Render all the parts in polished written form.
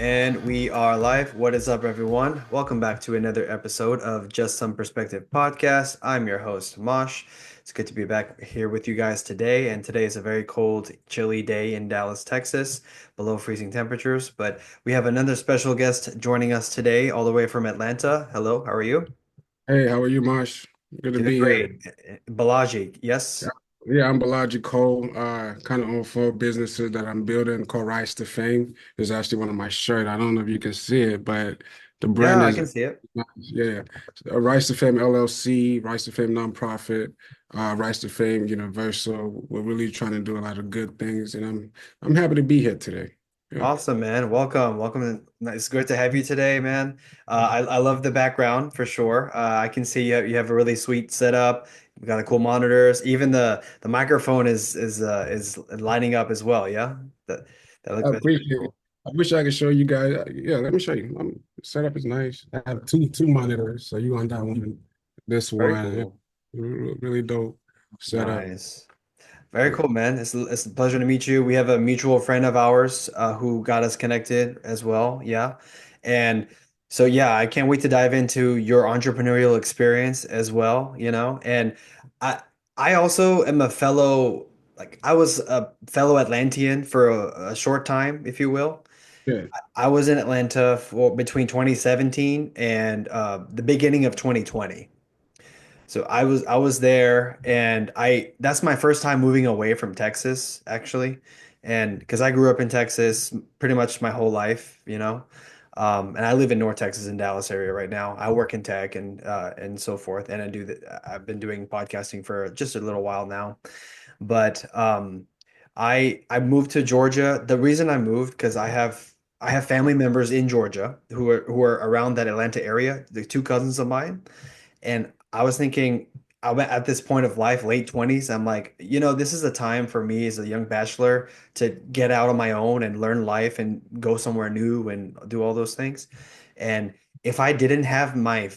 And we are live. What is up, everyone? Welcome back to another episode of Just Some Perspective podcast. I'm your host, Mosh. It's good to be back here with you guys today. And today is a very cold, chilly day in Dallas, Texas, below freezing temperatures. But we have another special guest joining us today, all the way from Atlanta. Hello, how are you? Hey, how are you, Marsh? Good to Doing be here. great. Balaji, Yeah, yes? yeah, I'm Bolaji Cole. Kind of own four businesses that I'm building called Rise to Fame. It's actually one of my shirt. I don't know if you can see it, but the brand Yeah, I is can see it. yeah. Rise to Fame LLC, Rise to Fame nonprofit, Rise to Fame Universal. We're really trying to do a lot of good things, and I'm happy to be here today. Yeah. Awesome, man. Welcome. Welcome. It's great to have you today, man. I love the background for sure. I can see you have a really sweet setup. You've got a cool monitors. Even the microphone is lining up as well. Yeah. That I that's pretty appreciate it. cool. I wish I could show you guys. Yeah, let me show you. Setup is nice. I have two monitors, so you on that one, this Very one. Yeah, cool. really dope setup. Nice. Very cool, man. It's a pleasure to meet you. We have a mutual friend of ours who got us connected as well. Yeah. And so, yeah, I can't wait to dive into your entrepreneurial experience as well, And I I also am a fellow, like I was a fellow Atlantean for a short time, if you will. Yeah, I was in Atlanta for between 2017 and the beginning of 2020. So I was there and I that's my first time moving away from Texas actually. And because I grew up in Texas pretty much my whole life, and I live in North Texas in Dallas area right now. I work in tech and so forth. And I've been doing podcasting for just a little while now. But I moved to Georgia. The reason I moved because I have family members in Georgia who are around that Atlanta area, the two cousins of mine. And I was thinking, I'm at this point of life, late 20s. I'm like, this is a time for me as a young bachelor to get out on my own and learn life and go somewhere new and do all those things. And if I didn't have my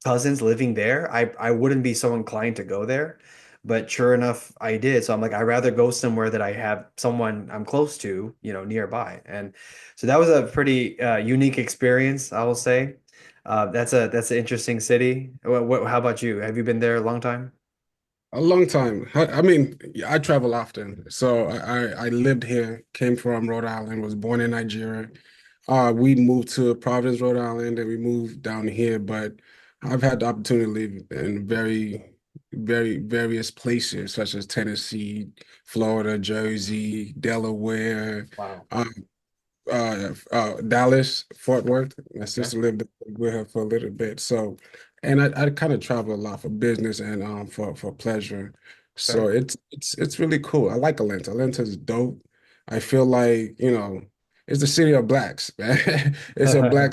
cousins living there, I wouldn't be so inclined to go there. But sure enough, I did. So I'm like, I'd rather go somewhere that I have someone I'm close to, nearby. And so that was a pretty unique experience, I will say. That's an interesting city. How about you? Have you been there a long time? a long time. I mean, yeah, I travel often, so I lived here, came from Rhode Island, was born in Nigeria. We moved to Providence, Rhode Island, and we moved down here. But I've had the opportunity to live in very various places, such as Tennessee, Florida, Jersey, Delaware, Wow. uh, Dallas, Fort Worth. My Okay. sister lived with her for a little bit. So, and I kind of travel a lot for business and for pleasure. Okay. So it's really cool. I like Atlanta. Atlanta's dope. I feel like, it's the city of blacks, man. It's a black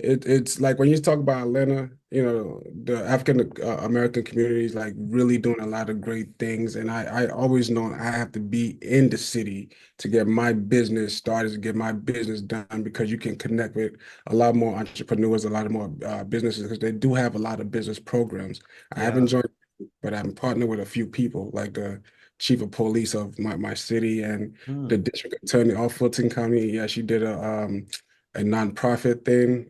it's like when you talk about Atlanta, the African American community is like really doing a lot of great things. And I always know I have to be in the city to get my business started, to get my business done, because you can connect with a lot more entrepreneurs, a lot more businesses, because they do have a lot of business programs. I haven't Yeah. joined, but I'm partnered with a few people, like the chief of police of my city and the Hmm. district attorney of Fulton County. Yeah, she did a nonprofit thing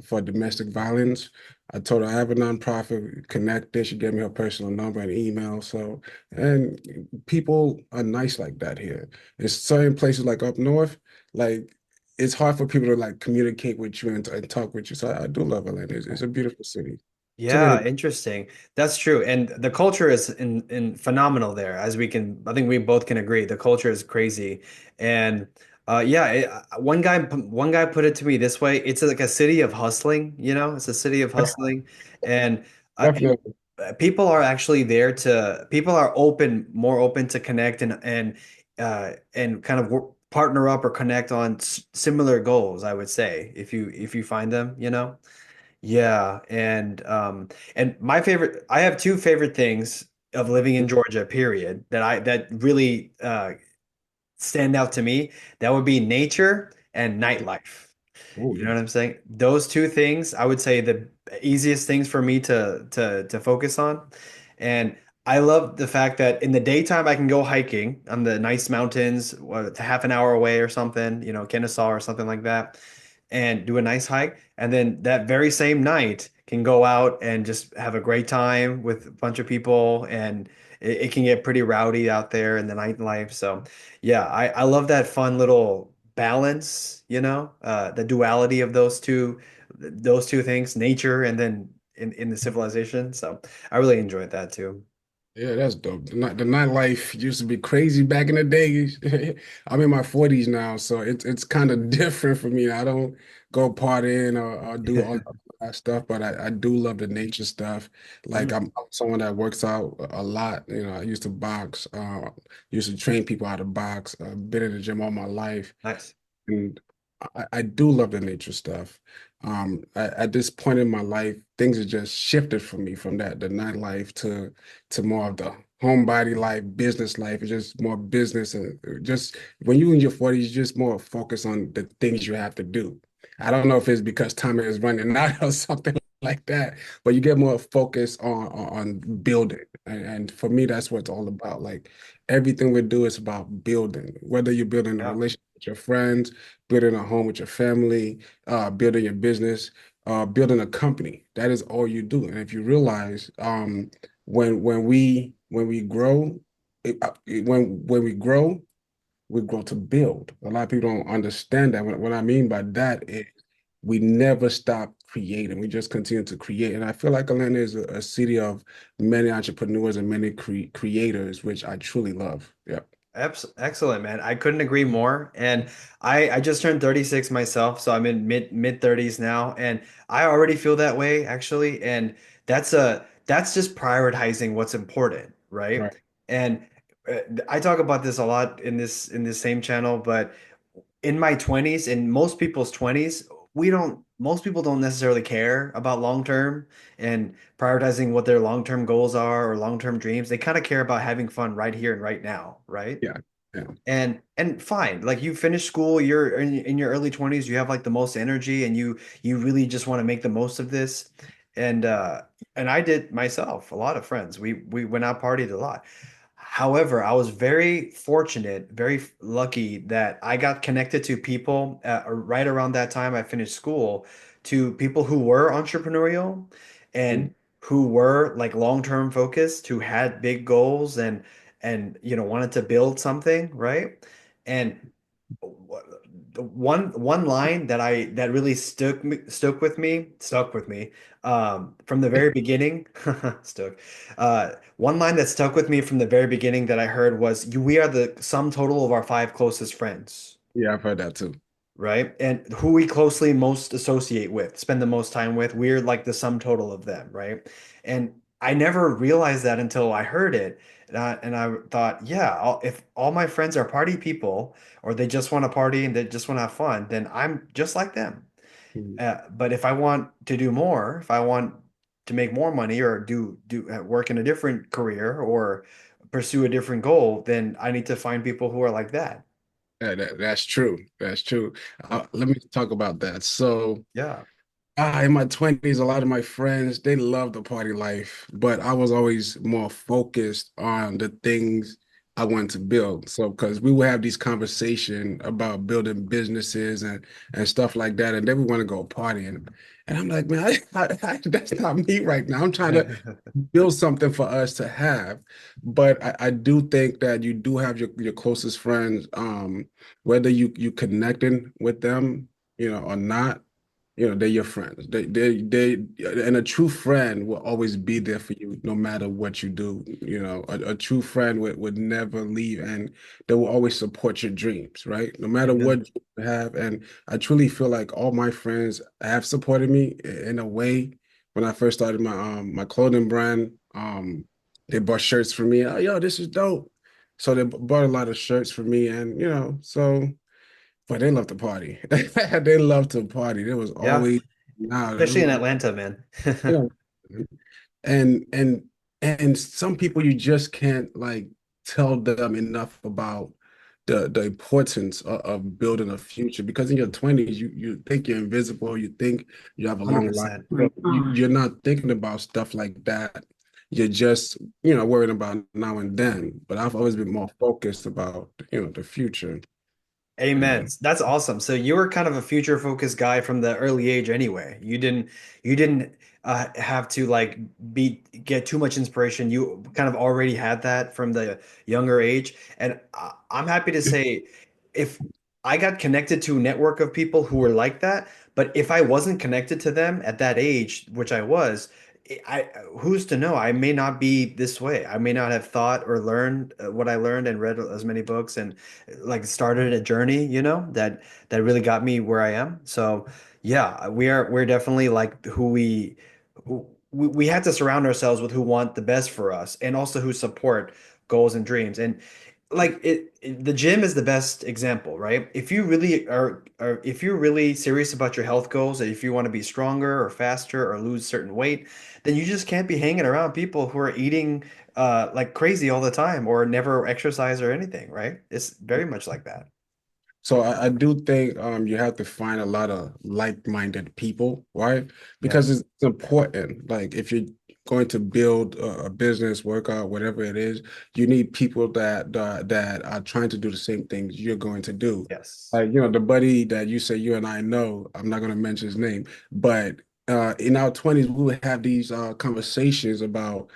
for domestic violence. I told her I have a nonprofit, connected. She gave me her personal number and email. So, and people are nice like that here. There's certain places like up north, like it's hard for people to like communicate with you and talk with you. So I do love Atlanta. It's a beautiful city. Too many. Yeah, interesting. That's true. And the culture is in phenomenal there, I think we both can agree. The culture is crazy. And yeah, one guy put it to me this way. It's like a city of hustling, It's a city of hustling. And Definitely. people are actually there people are more open to connect and kind of partner up or connect on similar goals, I would say, if you find them, Yeah, and I have two favorite things of living in Georgia, period, that really stand out to me. That would be nature and nightlife. Oh You know yeah. what I'm saying? Those two things, I would say the easiest things for me to focus on. And I love the fact that in the daytime I can go hiking on the nice mountains, half an hour away or something, Kennesaw or something like that. and do a nice hike, and then that very same night can go out and just have a great time with a bunch of people, and it can get pretty rowdy out there in the nightlife. So yeah, I love that fun little balance, the duality of those two things, nature and then in the civilization. So I really enjoyed that too. Yeah, that's dope. The nightlife used to be crazy back in the days. I'm in my 40s now, so it's kind of different for me. I don't go partying or do all that stuff, but I do love the nature stuff. Like Mm, I'm someone that works out a lot. I used to box, used to train people how to box. Been in the gym all my life. nice. And I do love the nature stuff. At this point in my life, things have just shifted for me from the nightlife to more of the homebody life, business life. It's just more business and just when you in your 40s, you're just more focused on the things you have to do. I don't know if it's because time is running out or something like that, but you get more focus on building. And for me, that's what it's all about. Like everything we do is about building, whether you're building a Yeah. relationship with your friends, building a home with your family, building your business, building a company. That is all you do. And if you realize, when we grow, we grow to build. A lot of people don't understand that. What I mean by that is we never stop creating. We just continue to create. And I feel like Atlanta is a city of many entrepreneurs and many creators, which I truly love. Yeah. Excellent, man. I couldn't agree more. And I just turned 36 myself, so I'm in mid 30s now, and I already feel that way actually. And that's just prioritizing what's important, right? Right. And I talk about this a lot in this same channel, but in my 20s, in most people's 20s, most people don't necessarily care about long term and prioritizing what their long term goals are or long term dreams. They kind of care about having fun right here and right now, right? Yeah. Yeah. And fine, like you finish school, you're in your early 20s, you have like the most energy and you really just want to make the most of this. And I did myself, a lot of friends. We went out partied a lot. However, I was very fortunate, very lucky that I got connected to people right around that time I finished school, to people who were entrepreneurial and Mhm. who were like long-term focused, who had big goals and wanted to build something, right? And the one line that really stuck with me from the very beginning stuck one line that stuck with me from the very beginning that I heard was, we are the sum total of our five closest friends, Yeah, I've heard that too. right? And who we closely most associate with, spend the most time with, we're like the sum total of them, right? And I never realized that until I heard it. And I thought, yeah, if all my friends are party people, or they just want to party and they just want to have fun, then I'm just like them. Mhm. But if I want to do more, if I want to make more money or do work in a different career or pursue a different goal, then I need to find people who are like that. Yeah, that's true. That's true. Let me talk about that. So, Yeah. in my 20s, a lot of my friends, they love the party life, but I was always more focused on the things I wanted to build. So, because we would have these conversation about building businesses and stuff like that, and then we want to go partying. And I'm like, man, that's not me right now. I'm trying to build something for us to have. But I do think that you do have your closest friends, whether you connecting with them, or not, they're your friends. And a true friend will always be there for you no matter what you do. A true friend would never leave, and they will always support your dreams, right? No matter what Amen. you have. And I truly feel like all my friends have supported me in a way. When I first started my clothing brand, they bought shirts for me. Oh, yo, this is dope. So they bought a lot of shirts for me, and so. But they love to party. They love to party. There was Yeah, always now, especially in Atlanta, man. you know, and and and some people you just can't like tell them enough about the importance of building a future because in your 20s you think you're invisible, you think you have a long life. 100%. You're not thinking about stuff like that. You're just, worrying about now and then. But I've always been more focused about, the future. Amen. That's awesome. So you were kind of a future focused guy from the early age anyway. You didn't have to like be get too much inspiration. You kind of already had that from the younger age. And I'm happy to say if I got connected to a network of people who were like that, but if I wasn't connected to them at that age, which I was, I who's to know? I may not be this way. I may not have thought or learned what I learned and read as many books and like started a journey, that really got me where I am. So yeah, we're definitely like we have to surround ourselves with who want the best for us and also who support goals and dreams. And like the gym is the best example, right? If you really are if you're really serious about your health goals, and if you want to be stronger or faster or lose certain weight, then you just can't be hanging around people who are eating like crazy all the time or never exercise or anything, right? It's very much like that. So I do think you have to find a lot of like-minded people, right? Because Yes. it's important. Like if you're going to build a business, workout, whatever it is, you need people that are trying to do the same things you're going to do. Yes. Like, the buddy that you say you and I know, I'm not going to mention his name, but in our 20s, we would have these conversations about,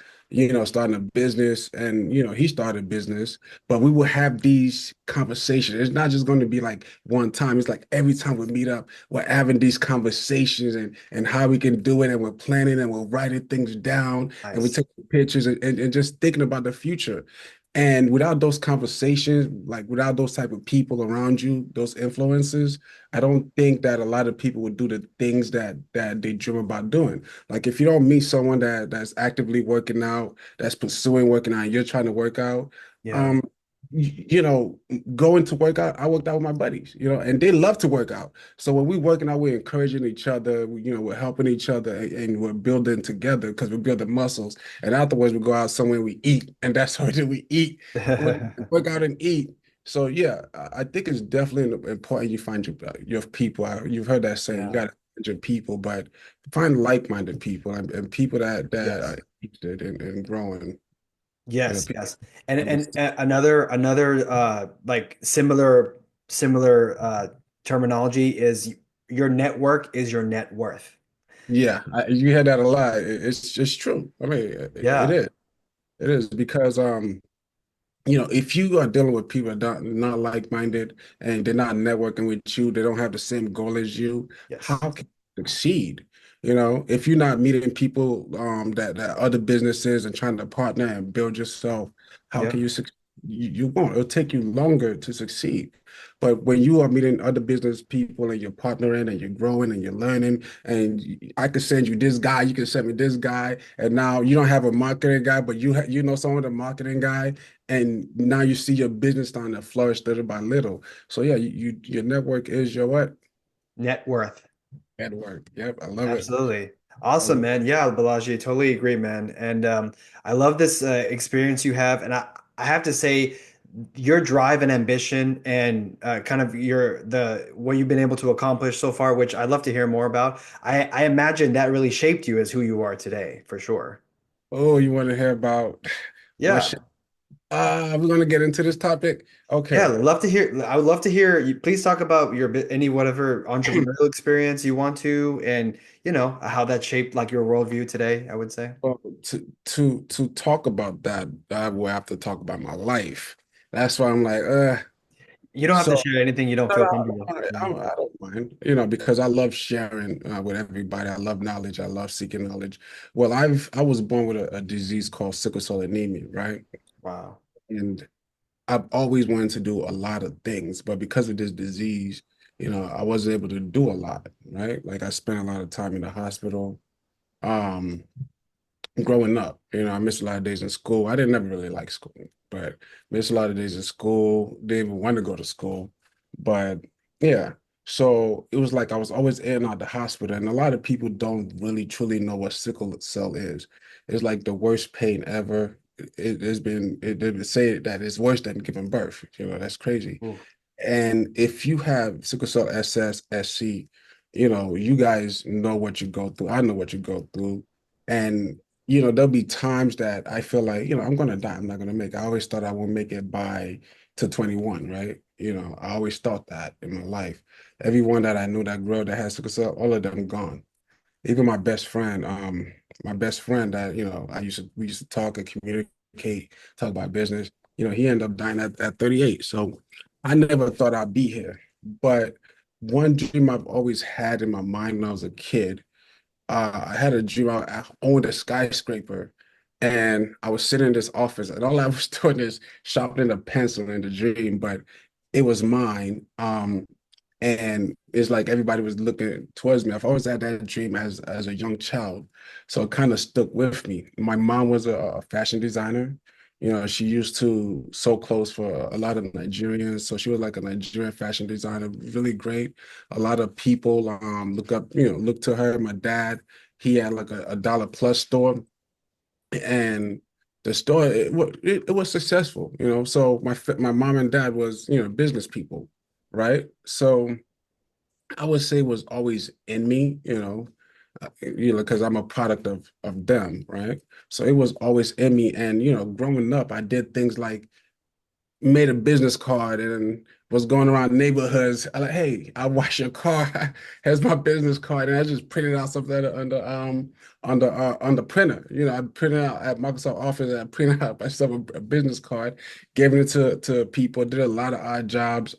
starting a business, and he started a business, but we will have these conversations. It's not just going to be like one time. It's like every time we meet up, we're having these conversations and how we can do it, and we're planning and we're writing things down and we Nice. take pictures and just thinking about the future. And without those conversations, like without those type of people around you, those influences, I don't think that a lot of people would do the things that they dream about doing. Like if you don't meet someone that's actively working out, that's pursuing working out, and you're trying to work out, Yeah. um, going to work out, I worked out with my buddies, and they love to work out. So when we're working out, we're encouraging each other, we're helping each other, and we're building together because we're building muscles. And afterwards, we go out somewhere, we eat, and that's what we eat. We work out and eat. So yeah, I think it's definitely important you find your people. You've heard that saying, you Yeah. got to find your people, but find like-minded people and people that are Yes. interested in growing. Yes, People yes. And understand. another like similar terminology is your network is your net worth. Yeah, you hear that a lot. It's true. I mean, it Yeah. is. It is because if you are dealing with people that are not like-minded and they're not networking with you, they don't have the same goal as you, how Yes. can you succeed? If you're not meeting people that other businesses and trying to partner and build yourself, how Yeah. can you succeed? You won't. It'll take you longer to succeed. But when you are meeting other business people and you're partnering and you're growing and you're learning, and I could send you this guy, you can send me this guy, and now you don't have a marketing guy, but you know someone, the marketing guy, and now you see your business starting to flourish little by little. So yeah, your network is your what? Net worth. Network. Yep, I love it. Absolutely. I Awesome, love man. Yeah, Balaji, totally agree, man. And I love this experience you have. And I have to say, your drive and ambition and kind of the what you've been able to accomplish so far, which I'd love to hear more about. I imagine that really shaped you as who you are today, for sure. Oh, you want to hear about what Yeah. shit? We're gonna get into this topic. Yeah, Okay. I'd love to hear. I would love to hear you. Please talk about any whatever entrepreneurial experience you want to, and how that shaped like your worldview today, I would say. Well, to talk about that, I will have to talk about my life. That's why I'm like, You don't have to so share anything you don't no, feel no, comfortable. I don't mind, because I love sharing with everybody. I love knowledge. I love seeking knowledge. Well, I was born with a disease called sickle cell anemia, right? Wow. And I've always wanted to do a lot of things, but because of this disease, I wasn't able to do a lot, right? Like I spent a lot of time in the hospital. Um, Growing up, I missed a lot of days in school. I didn't never really like school, but missed a lot of days in school. Didn't even want to go to school. But yeah, so it was like I was always in and out the hospital, and a lot of people don't really truly know what sickle cell is. It's like the worst pain ever. They say that it's worse than giving birth. That's crazy. Oof. And if you have sickle cell SS, SC, you guys know what you go through. I know what you go through. And, there'll be times that I feel like, I'm going to die. I'm not going to make it. I always thought I would make it by to 21, right? I always thought that in my life. Everyone that I knew that grew up that had sickle cell, all of them gone. Even my best friend that, we used to talk and communicate, talk about business, he ended up dying at 38. So I never thought I'd be here. But one dream I've always had in my mind when I was a kid, I had a dream. I owned a skyscraper, and I was sitting in this office, and all I was doing is sharpening a pencil in the dream, but it was mine. And it's like everybody was looking towards me. I've always had that dream as a young child, so it kind of stuck with me. My mom was a fashion designer. She used to sew clothes for a lot of Nigerians. So she was like a Nigerian fashion designer, really great. A lot of people look to her. My dad, he had like a dollar plus store, and the store it was successful. So my mom and dad was business people, right? So I would say was always in me, because I'm a product of them, right? So it was always in me, and growing up, I did things like made a business card and was going around neighborhoods. I like, hey, I wash your car. Here's my business card, and I just printed out something on the printer. I printed out at Microsoft Office, and I printed out myself a business card, giving it to people. Did a lot of odd jobs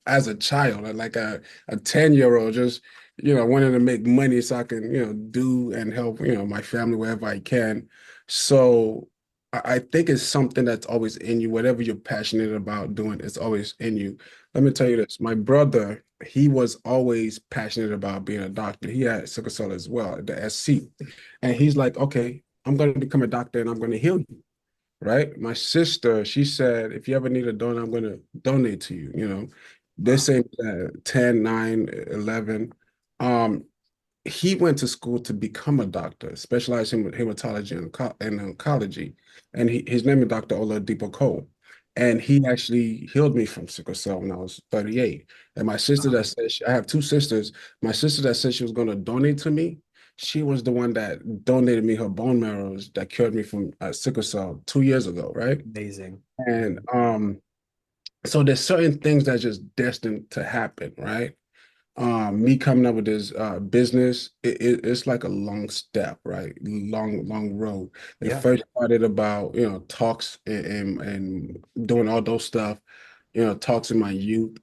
as a child, like a 10-year old, just wanting to make money so I can do and help my family wherever I can. So I think it's something that's always in you. Whatever you're passionate about doing, it's always in you. Let me tell you this. My brother, he was always passionate about being a doctor. He had sickle cell as well, the SC. And he's like, okay, I'm going to become a doctor and I'm going to heal you. Right. My sister, she said, if you ever need a donor, I'm going to donate to you. They're Wow. saying 10, 9, 11. Um, he went to school to become a doctor, specializing in hematology and oncology. And his name is Dr. Oladipo Cole. And he actually healed me from sickle cell when I was 38. And my sister Wow. that said, I have two sisters. My sister that said she was going to donate to me, she was the one that donated me her bone marrows that cured me from sickle cell 2 years ago, right? Amazing. And so there's certain things that's just destined to happen, right? Me coming up with this business, it's like a long step, right? Long road. It Yeah. first started about, talks and doing all those stuff, talks in my youth.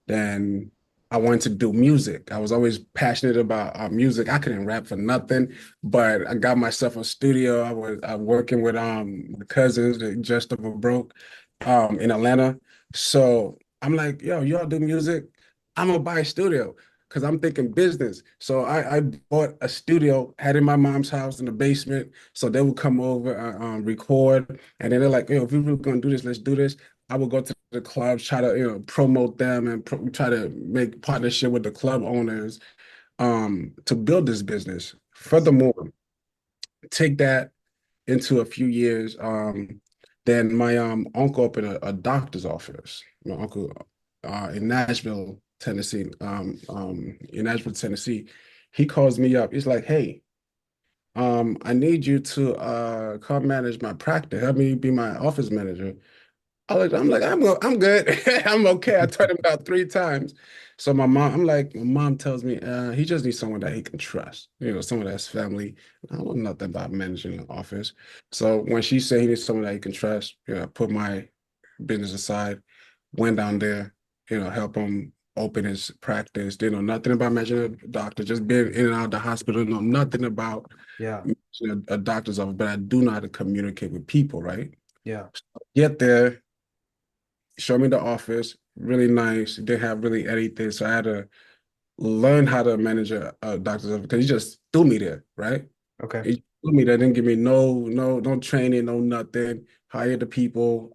Then I wanted to do music. I was always passionate about music. I couldn't rap for nothing, but I got myself a studio. I was working with my cousins, just over broke, in Atlanta. So I'm like, yo, y'all do music? I'm gonna buy a studio because I'm thinking business. So I bought a studio, had in my mom's house in the basement. So they would come over, record, and then they're like, "Yo, if we're really gonna do this, let's do this." I would go to the clubs, try to promote them and try to make partnership with the club owners to build this business. Furthermore, take that into a few years. Then my uncle opened a doctor's office. My uncle in Nashville, Tennessee. In Nashville, Tennessee, he calls me up. He's like, "Hey, I need you to come manage my practice. Help me be my office manager." I'm good. I'm okay. I turned him down 3 times. So my mom tells me, he just needs someone that he can trust, someone that's family. I don't know nothing about managing an office. So when she said he needs someone that he can trust, I put my business aside, went down there, help him open his practice. Didn't know nothing about managing a doctor, just been in and out of the hospital, know nothing about Yeah. managing a doctor's office, but I do know how to communicate with people, right? Yeah. Get there, showed me the office, really nice. Didn't have really anything, so I had to learn how to manage a doctor's office because he just threw me there, right? Okay. He threw me there, didn't give me no training, no nothing. Hired the people,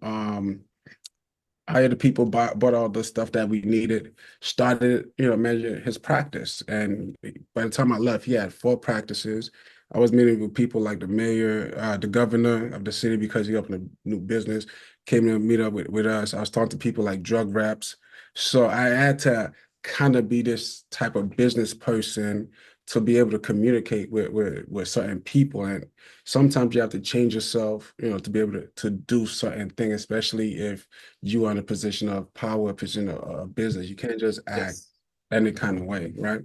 hired the people, bought all the stuff that we needed. Started, measuring his practice, and by the time I left, he had 4 practices. I was meeting with people like the mayor, the governor of the city because he opened a new business, came to meet up with us. I was talking to people like drug reps. So I had to kind of be this type of business person to be able to communicate with certain people. And sometimes you have to change yourself, to be able to do certain things, especially if you are in a position of power, position of business. You can't just act Yes. any kind of way, right?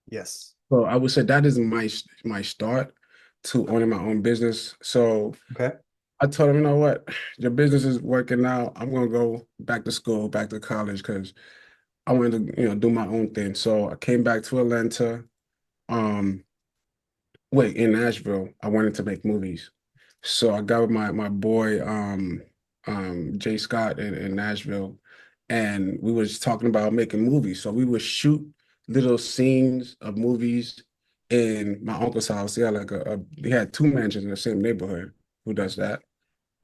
Yes. So I would say that is my start to owning my own business. So Okay. I told him, you know what, your business is working out. I'm gonna go back to school, back to college, because I wanted to, do my own thing. So I came back to Atlanta. Um, wait, in Nashville, I wanted to make movies. So I got with my boy Jay Scott in Nashville, and we was talking about making movies. So we would shoot little scenes of movies in my uncle's house. He had he had two mansions in the same neighborhood. Who does that?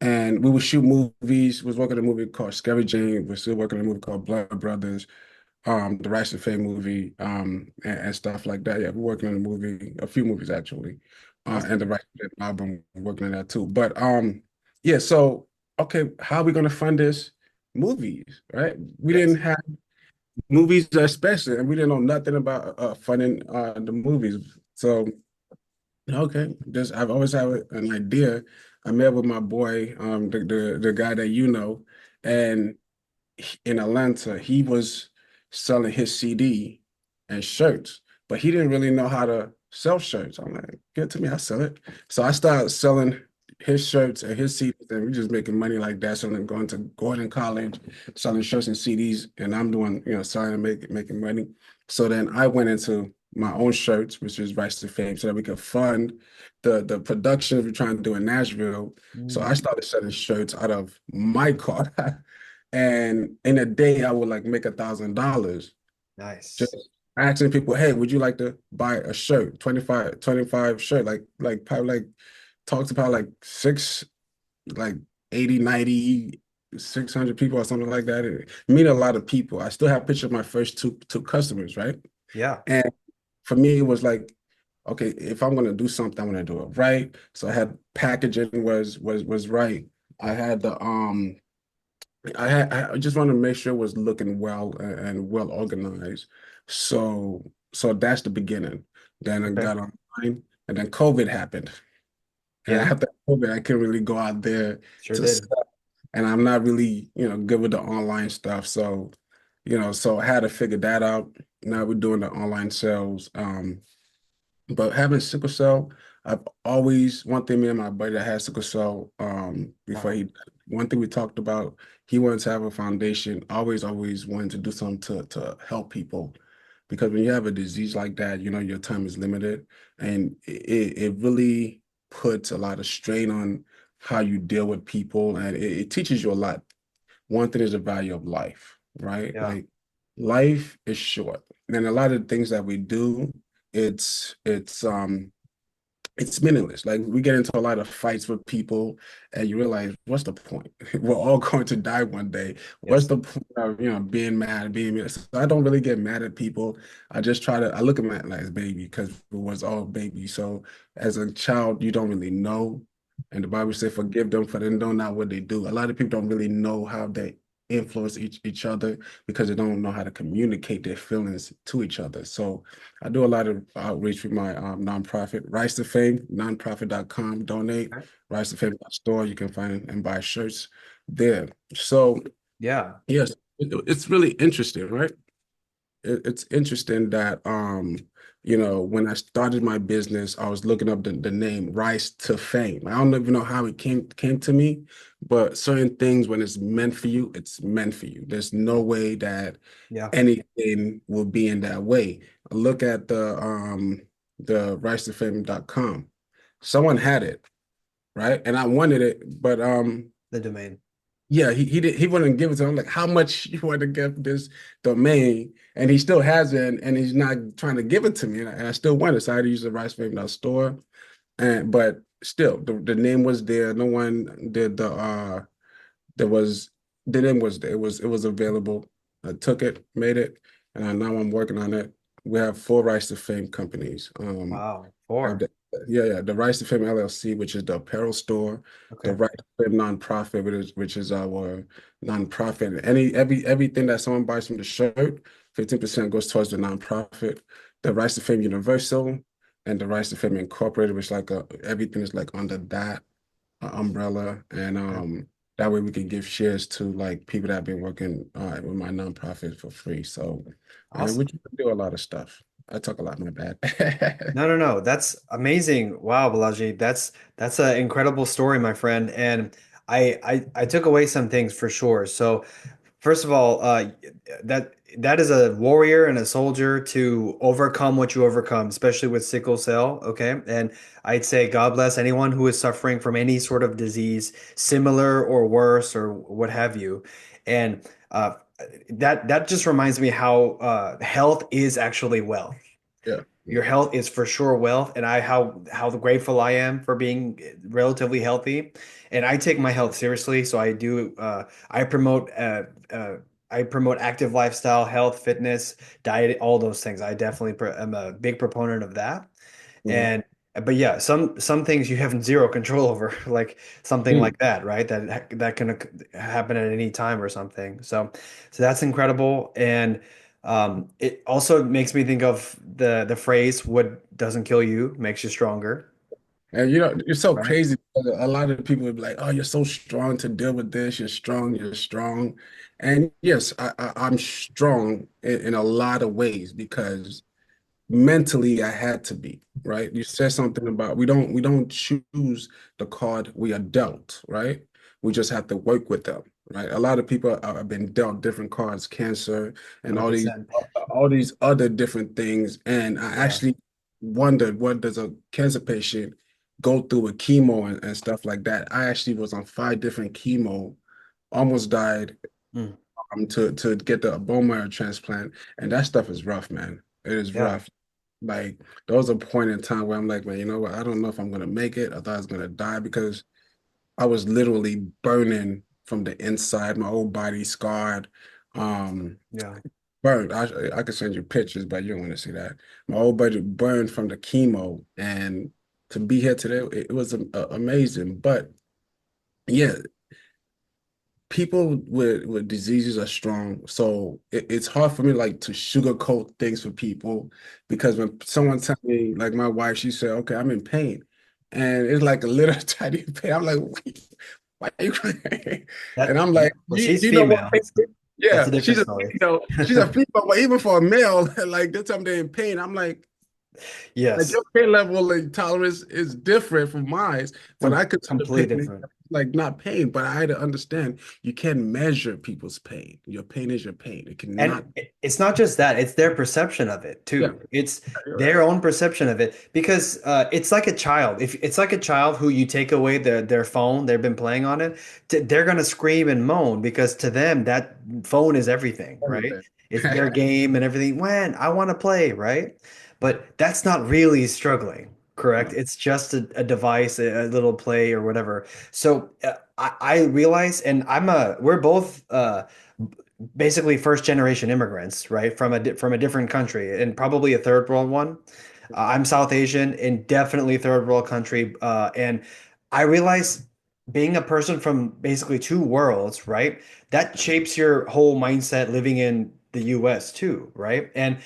And we would shoot movies. Was working on a movie called Scary Jane. We're still working on a movie called Blood Brothers, the Rice and Fame movie, and stuff like that. Yeah, we're working on a movie, a few movies actually, and the Awesome. Rice and Fame album, we're working on that too. But yeah, so okay, how are we gonna fund this movies, right? We didn't Yes. have movies especially, and we didn't know nothing about funding the movies. So okay, just I've always had an idea. I met with my boy, the guy that and in Atlanta, he was selling his CD and shirts, but he didn't really know how to sell shirts. I'm like, give it to me, I sell it. So I started selling his shirts and his CDs, and we just making money like that. So I'm going to Gordon College, selling shirts and CDs, and I'm doing, selling and making money. So then I went into my own shirts, which is Rice to Fame, so that we could fund the productions we're trying to do in Nashville. So I Mm, started selling shirts out of my car. And in a day, I would like make $1,000 nice. just asking people, hey, would you like to buy a shirt? 25 shirt, probably like talk to probably like like 80, 90, 600 people or something like that. It meet a lot of people. I still have pictures of my first two customers, right? Yeah. And for me, it was like, okay, if I'm gonna do something, I'm gonna do it right. So I had packaging was right. I had the I just want to make sure it was looking well and well organized. So that's the beginning. Then I Okay. got online, and then COVID happened. And Yeah. after COVID, I couldn't really go out there Sure to did. sell. And I'm not really, good with the online stuff. So, so I had to figure that out. Now we're doing the online sales. But having sickle cell, I've always one thing me and my buddy that had sickle cell before Wow. he one thing we talked about, he wanted to have a foundation, always wanted to do something to help people. Because when you have a disease like that, your time is limited and it really puts a lot of strain on how you deal with people and it teaches you a lot. One thing is the value of life, right? Yeah. Like life is short. And a lot of the things that we do, it's it's um it's meaningless. Like we get into a lot of fights with people and you realize what's the point? We're all going to die one day. What's Yes. the point of, being mad, being mad? So I don't really get mad at people. I look at my like as baby because it was all baby. So as a child, you don't really know. And the Bible says, forgive them for they know not what they do. A lot of people don't really know how they influence each other because they don't know how to communicate their feelings to each other. So I do a lot of outreach with my nonprofit, Rise to Fame, nonprofit.com. Donate, Okay. Rise to Fame store. You can find and buy shirts there. So, Yeah. yes, it's really interesting, right? It's interesting that, when I started my business, I was looking up the name Rise to Fame. I don't even know how it came to me, but certain things, when it's meant for you, it's meant for you. There's no way that Yeah. anything will be in that way. Look at the risetofame.com. Someone had it, right? And I wanted it, but The domain. yeah, he wouldn't give it to him. Like, how much you want to give this domain? And he still has it, and he's not trying to give it to me. And I still want it. So I had to use the risetofame.store. And but still the name was there. No one did there was the name was there. It was available. I took it, made it, and now I'm working on it. We have four Rise to Fame companies. Wow. Have Four. the, yeah, the Rise to Fame LLC, which is the apparel store, the Okay. Rise to Fame nonprofit, which is our nonprofit. Everything that someone buys from the shirt, 15% goes towards the nonprofit. The Rise to Fame Universal, and the Rice to Fame Incorporated, which like everything is like under that umbrella, and Okay. that way we can give shares to like people that have been working with my nonprofit for free. So, and we Awesome. can do a lot of stuff. I talk a lot, my bad. No, no, no. That's amazing. Wow, Balaji. That's an incredible story, my friend. And I took away some things for sure. So first of all, that is a warrior and a soldier to overcome what you overcome, especially with sickle cell. Okay, and I'd say God bless anyone who is suffering from any sort of disease, similar or worse or what have you. And that just reminds me how health is actually wealth. Yeah, Your yeah. health is for sure wealth, and how grateful I am for being relatively healthy. And I take my health seriously, so I do. I promote active lifestyle, health, fitness, diet, all those things. I definitely am a big proponent of that. Mhm. And but yeah, some things you have zero control over, like something Mm. like that, right? That can happen at any time or something. So that's incredible. And it also makes me think of the phrase "What doesn't kill you makes you stronger," And you know, it's so right? crazy because a lot of people would be like, "Oh, you're so strong to deal with this. You're strong. You're strong." And yes, I'm strong in a lot of ways because mentally I had to be, right? You said something about we don't choose the card we are dealt, right? We just have to work with them, right? A lot of people have been dealt different cards, cancer and all these 100%. all these other different things. And I Yeah. actually wondered, what does a cancer patient go through with chemo and stuff like that? I actually was on 5 different chemo, almost died Mm. to get the bone marrow transplant, and that stuff is rough, man. It is Yeah. rough. Like there was a point in time where I'm like, man, you know what? I don't know if I'm gonna make it. I thought I was gonna die because I was literally burning from the inside, my whole body scarred, um, Yeah. burned. I could send you pictures, but you don't want to see that. My whole body burned from the chemo, and to be here today, it was amazing. But yeah, people with diseases are strong, so it's hard for me like to sugarcoat things for people because when someone tells me, like my wife, she said, "Okay, I'm in pain," and it's like a little tiny pain. I'm like, "Wait, why are you crying?" And I'm Yeah. like, Well, Do she's you know what female. pain is?" That's a Yeah, different story. she's a female, but even for a male, like they tell me they're in pain. I'm like Yes. your pain level and tolerance is different from mine, but I consider Completely pain different. like not pain, but I had to understand you can't measure people's pain. Your pain is your pain. It And cannot. it's not just that, it's their perception of it Yeah, too. It's you're right. their own perception of it because it's like a child. If it's like a child who you take away their phone, they've been playing on it, they're gonna scream and moan because to them that phone is everything, right? Everything. It's their game and everything. When I want to play, right? But that's not really struggling, correct? No. It's just a device, a little play or whatever. So I realize, and we're both basically first generation immigrants, right? From a different country and probably a third world one. I'm South Asian and definitely third world country. And I realize being a person from basically two worlds, right? That shapes your whole mindset living in the US too, right? And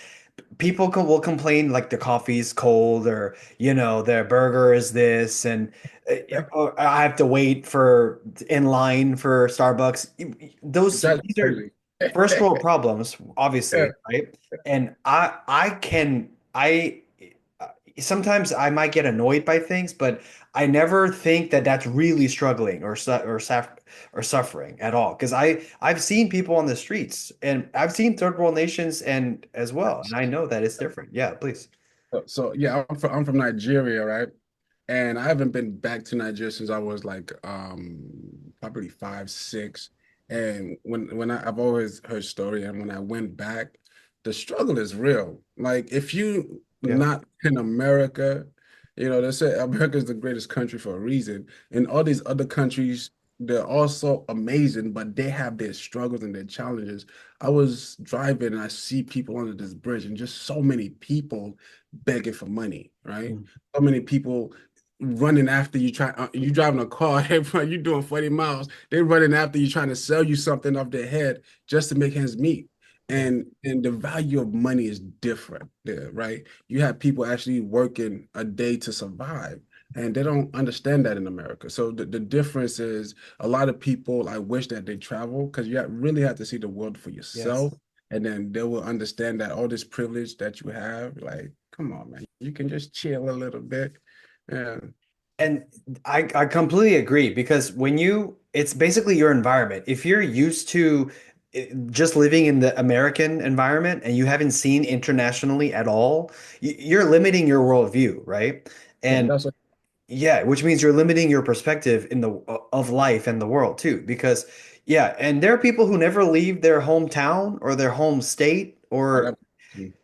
will complain like the coffee's cold or their burger is this and or I have to wait for in line for Starbucks. That's These are crazy. first world problems, Yeah. obviously, right? And I sometimes I might get annoyed by things, but I never think that that's really struggling or suffering at all. Because I've seen people on the streets, and I've seen third world nations and as well, and I know that it's different. Yeah, please. So yeah, I'm from Nigeria, right? And I haven't been back to Nigeria since I was like probably 5, 6. And I've always heard story, and when I went back, the struggle is real. Like if you Yeah. not in America, they say America is the greatest country for a reason. And all these other countries, they're also amazing, but they have their struggles and their challenges. I was driving and I see people under this bridge, and just so many people begging for money, right? Mm. So many people running after you, you driving a car, you doing 40 miles, they're running after you trying to sell you something off their head just to make ends meet. Yeah. and the value of money is different there, right? You have people actually working a day to survive, and they don't understand that in America. So the difference is a lot of people, I wish that they travel because really have to see the world for yourself, Yes. and then they will understand that all this privilege that you have, like, come on, man, you can just chill a little bit. Yeah, And I completely agree because it's basically your environment. If you're used to just living in the American environment and you haven't seen internationally at all, you're limiting your worldview, right? yeah, And that's what, yeah, which means you're limiting your perspective in the of life and the world too. Because yeah, and there are people who never leave their hometown or their home state oh, or that,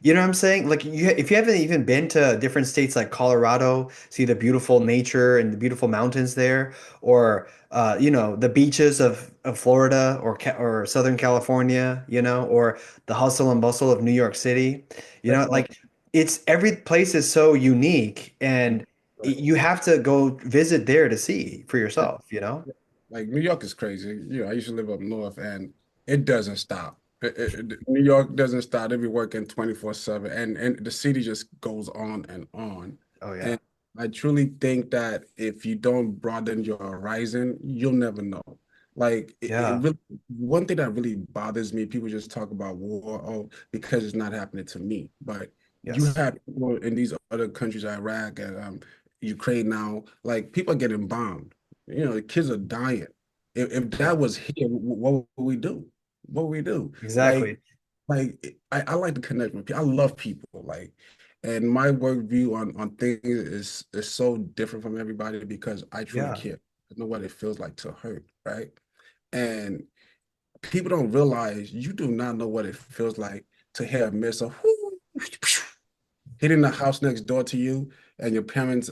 you know what I'm saying? Like if you haven't even been to different states like Colorado, see the beautiful nature and the beautiful mountains there, or the beaches of Florida or Southern California, or the hustle and bustle of New York City, that, like it's every place is so unique, and right. you have to go visit there to see for yourself, you know? Like New York is crazy. I used to live up north and it doesn't stop. New York doesn't stop. They be working 24/7 and the city just goes on and on. Oh yeah. And I truly think that if you don't broaden your horizon, you'll never know. Like it Yeah. really, one thing that really bothers me, people just talk about war, oh, because it's not happening to me. But you Yes. have people in these other countries, Iraq and Ukraine now, like people are getting bombed. The kids are dying. If Yeah. that was here, what would we do? What would we do? Like, Exactly. I like to connect with people. I love people. Like, and my work view on things is so different from everybody because I truly Yeah. care. I know what it feels like to hurt, right? And people don't realize you do not know what it feels like to hear a missile hitting the house next door to you and your parents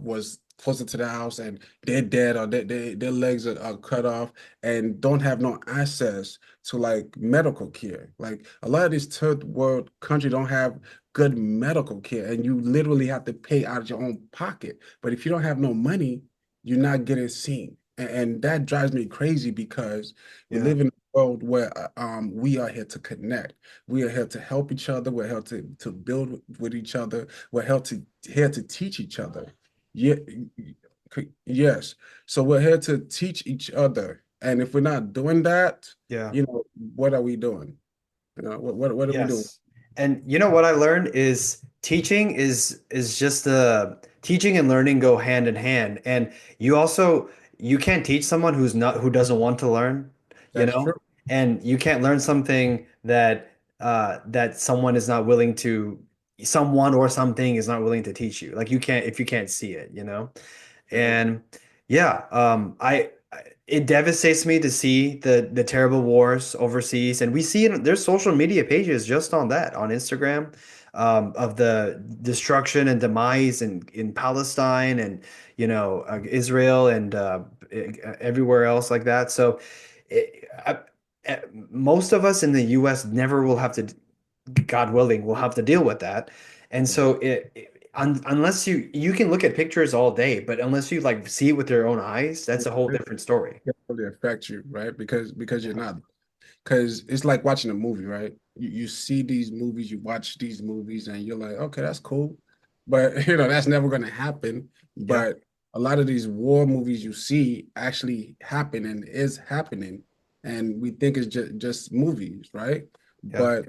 was closer to the house and they're dead or their legs are cut off and don't have no access to like medical care. Like a lot of these third world countries don't have good medical care and you literally have to pay out of your own pocket. But if you don't have no money, you're not getting seen. And that drives me crazy because we Yeah. live in a world where we are here to connect. We are here to help each other. We're here to build with each other. We're here to teach each other. Yeah, yes. So we're here to teach each other. And if we're not doing that, Yeah. what are we doing? What are we doing? Yes. And you know what I learned is teaching is just teaching and learning go hand in hand. And you can't teach someone who doesn't want to learn, you That's know? true. And you can't learn something that someone or something is not willing to teach you. Like you can't if you can't see it, you know? Yeah. And yeah, it devastates me to see the terrible wars overseas, and we see it. There's social media pages just on that on Instagram, of the destruction and demise in Palestine and Israel and everywhere else like that. So, most of us in the U.S. never will have to, God willing, will have to deal with that. And so unless you can look at pictures all day, but unless you like see it with your own eyes, that's a whole It different story. can really affect you, right? Because you're Yeah. not. Because it's like watching a movie, right? You see these movies, you watch these movies, and you're like, okay, that's cool. But that's never gonna happen. Yeah. But a lot of these war movies you see actually happen and is happening. And we think it's just movies, right? Yeah. But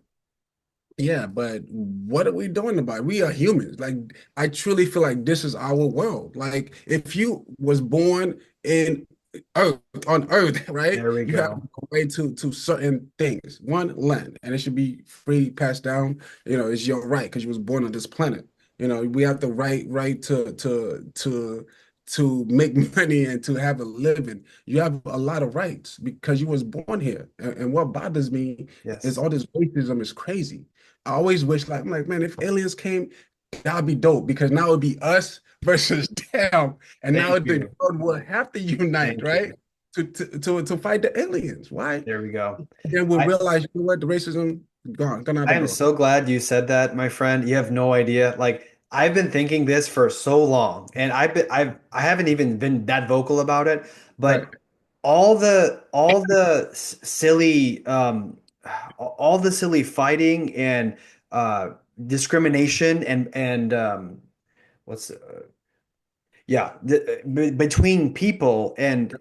yeah, but what are we doing about it? We are humans. Like I truly feel like this is our world. Like if you was born in Earth on Earth, right? There we You have go. a right to certain things. One, land, and it should be free passed down. It's your right because you was born on this planet. We have the right to make money and to have a living. You have a lot of rights because you was born here. And what bothers me is Yes. all this racism is crazy. I always wish, like, I'm like, man, if aliens came, that'd be dope because now it'd be us versus them, and now Thank the you. world will have to unite, Thank you. right? To fight the aliens. Why? There we go. Then we'll I realize, you know what, the racism gone out I the am door. so glad you said that, my friend. You have no idea. Like I've been thinking this for so long, and I haven't even been that vocal about it, Right. but all the silly all the silly fighting and uh, discrimination and what's yeah, between people and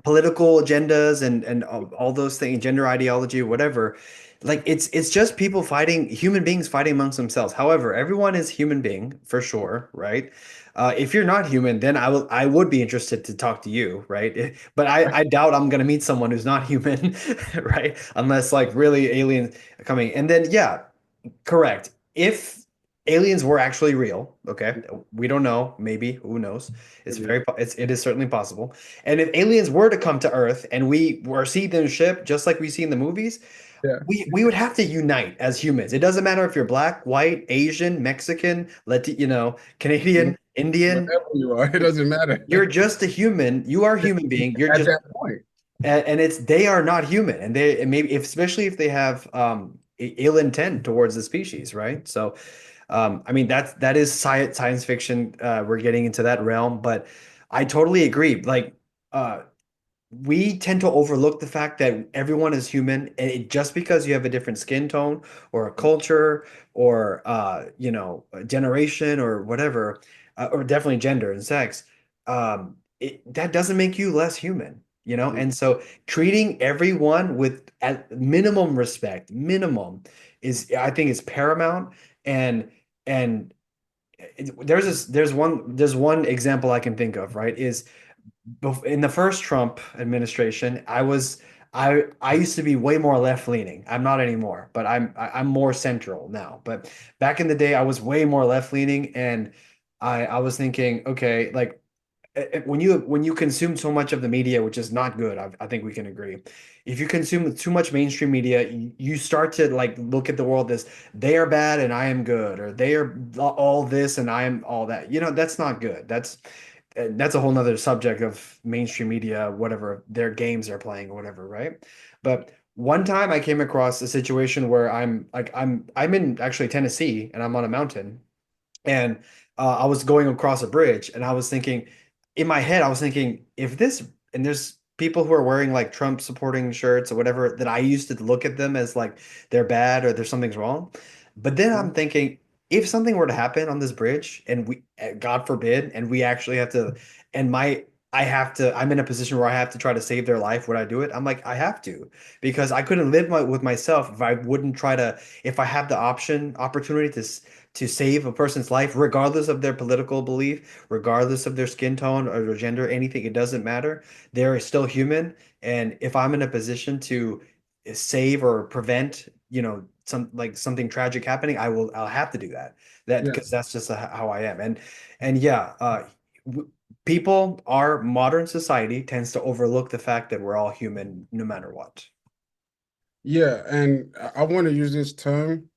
political agendas and all those things, gender ideology, whatever. Like it's just people fighting, human beings fighting amongst themselves. However, everyone is human being for sure, right? If you're not human, then I would be interested to talk to you, right? But I doubt I'm gonna meet someone who's not human, right? Unless like really aliens coming. And then yeah, correct. If aliens were actually real, okay, we don't know, maybe, who knows? It is certainly possible. And if aliens were to come to Earth and we were see them ship just like we see in the movies, Yeah. we would have to unite as humans. It doesn't matter if you're black, white, Asian, Mexican, Canadian, Indian. Whatever you are, it doesn't matter. You're just a human. You are a human being. You're At just that point. and it's they are not human and they and maybe especially if they have ill intent towards the species, right? So I mean that is science fiction. We're getting into that realm, but I totally agree. Like uh we tend to overlook the fact that everyone is human, and just because you have a different skin tone or a culture or a generation or whatever, or definitely gender and sex, that doesn't make you less human, you know? And so treating everyone with at minimum respect, minimum is I think is paramount. And there's one example I can think of, right? Is in the first Trump administration, I used to be way more left leaning. I'm not anymore, but I'm more central now. But back in the day, I was way more left leaning, and I was thinking, okay, like when you consume so much of the media, which is not good, I think we can agree. If you consume too much mainstream media, you start to like look at the world as they are bad and I am good, or they are all this and I am all that. That's not good. That's a whole nother subject of mainstream media, whatever their games they're playing or whatever, right? But one time I came across a situation where I'm in actually Tennessee and I'm on a mountain and I was going across a bridge, and I was thinking, in my head, I was thinking, if this, and there's people who are wearing like Trump supporting shirts or whatever, that I used to look at them as like they're bad or there's something's wrong. But then I'm thinking, if something were to happen on this bridge, and God forbid, and we actually have to, and I'm in a position where I have to try to save their life. Would I do it? I'm like, I have to, because I couldn't live with myself if I wouldn't try to, if I have the opportunity to save a person's life, regardless of their political belief, regardless of their skin tone or their gender, anything, it doesn't matter. They're still human. And if I'm in a position to save or prevent, something tragic happening, I'll have to do that. Yeah. Because that's just how I am. And yeah, people, our modern society tends to overlook the fact that we're all human no matter what. Yeah. And I want to use this term.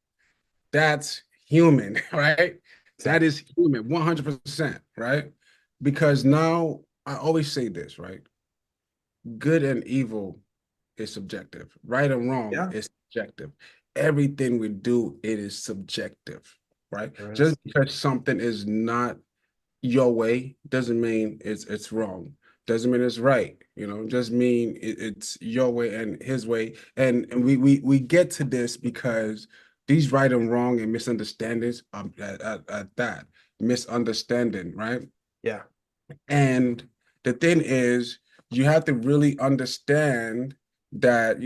That's human, right? That Exactly. is human, 100%, right? Because now I always say this, right? Good and evil is subjective. Right and wrong Yeah, is subjective. Everything we do, it is subjective, right? there Just is. because something is not your way doesn't mean it's wrong. Doesn't mean it's right. Just mean it's your way and his way. And we get to this because these right and wrong and misunderstandings at that misunderstanding, right? Yeah. And the thing is, you have to really understand that,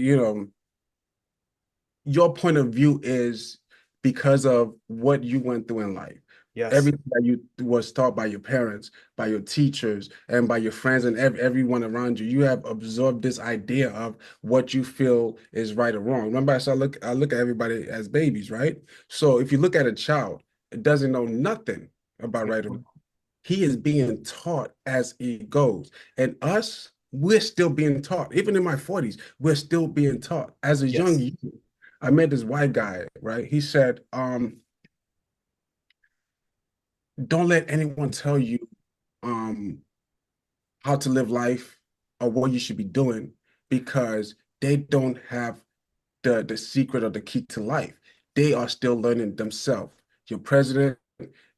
your point of view is because of what you went through in life. Yes. Everything that you was taught by your parents, by your teachers, and by your friends and everyone around you, you have absorbed this idea of what you feel is right or wrong. Remember, I look at everybody as babies, right? So if you look at a child, it doesn't know nothing about right or wrong. He is being taught as he goes. And us, we're still being taught. Even in my 40s, we're still being taught. As a young Yes. youth, I met this white guy, right? He said, don't let anyone tell you um how to live life or what you should be doing because they don't have the secret or the key to life. They are still learning themselves. Your president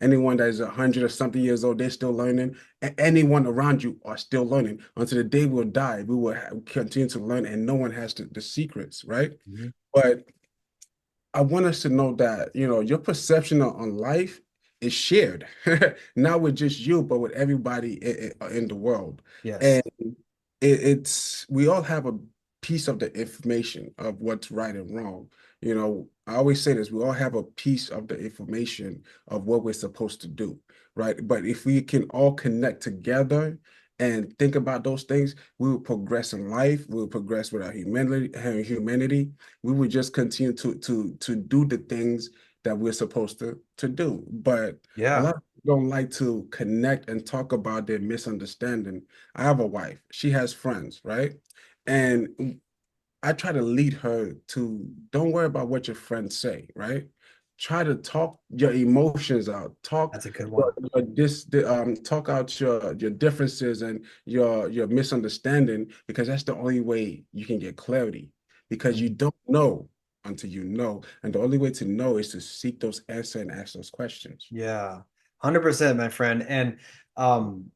Anyone that is 100 or something years old, they're still learning. Anyone around you are still learning. Until the day we'll die, we will continue to learn, and no one has the secrets, right? Mhm. But I want us to know that, your perception on life is shared, not with just you, but with everybody in the world. Yes. And it's we all have a piece of the information of what's right and wrong. I always say this, we all have a piece of the information of what we're supposed to do, right? But if we can all connect together and think about those things, we will progress in life, we will progress with our humanity. We would just continue to do the things that we're supposed to do. But a Yeah. lot of people don't like to connect and talk about their misunderstanding. I have a wife. She has friends, right? And I try to lead her to don't worry about what your friends say, right? Try to talk your emotions out. That's a good one. Talk out your differences and your misunderstanding, because that's the only way you can get clarity. Because you Mhm. don't know until you know, and the only way to know is to seek those answers and ask those questions. Yeah. 100%, my friend. And um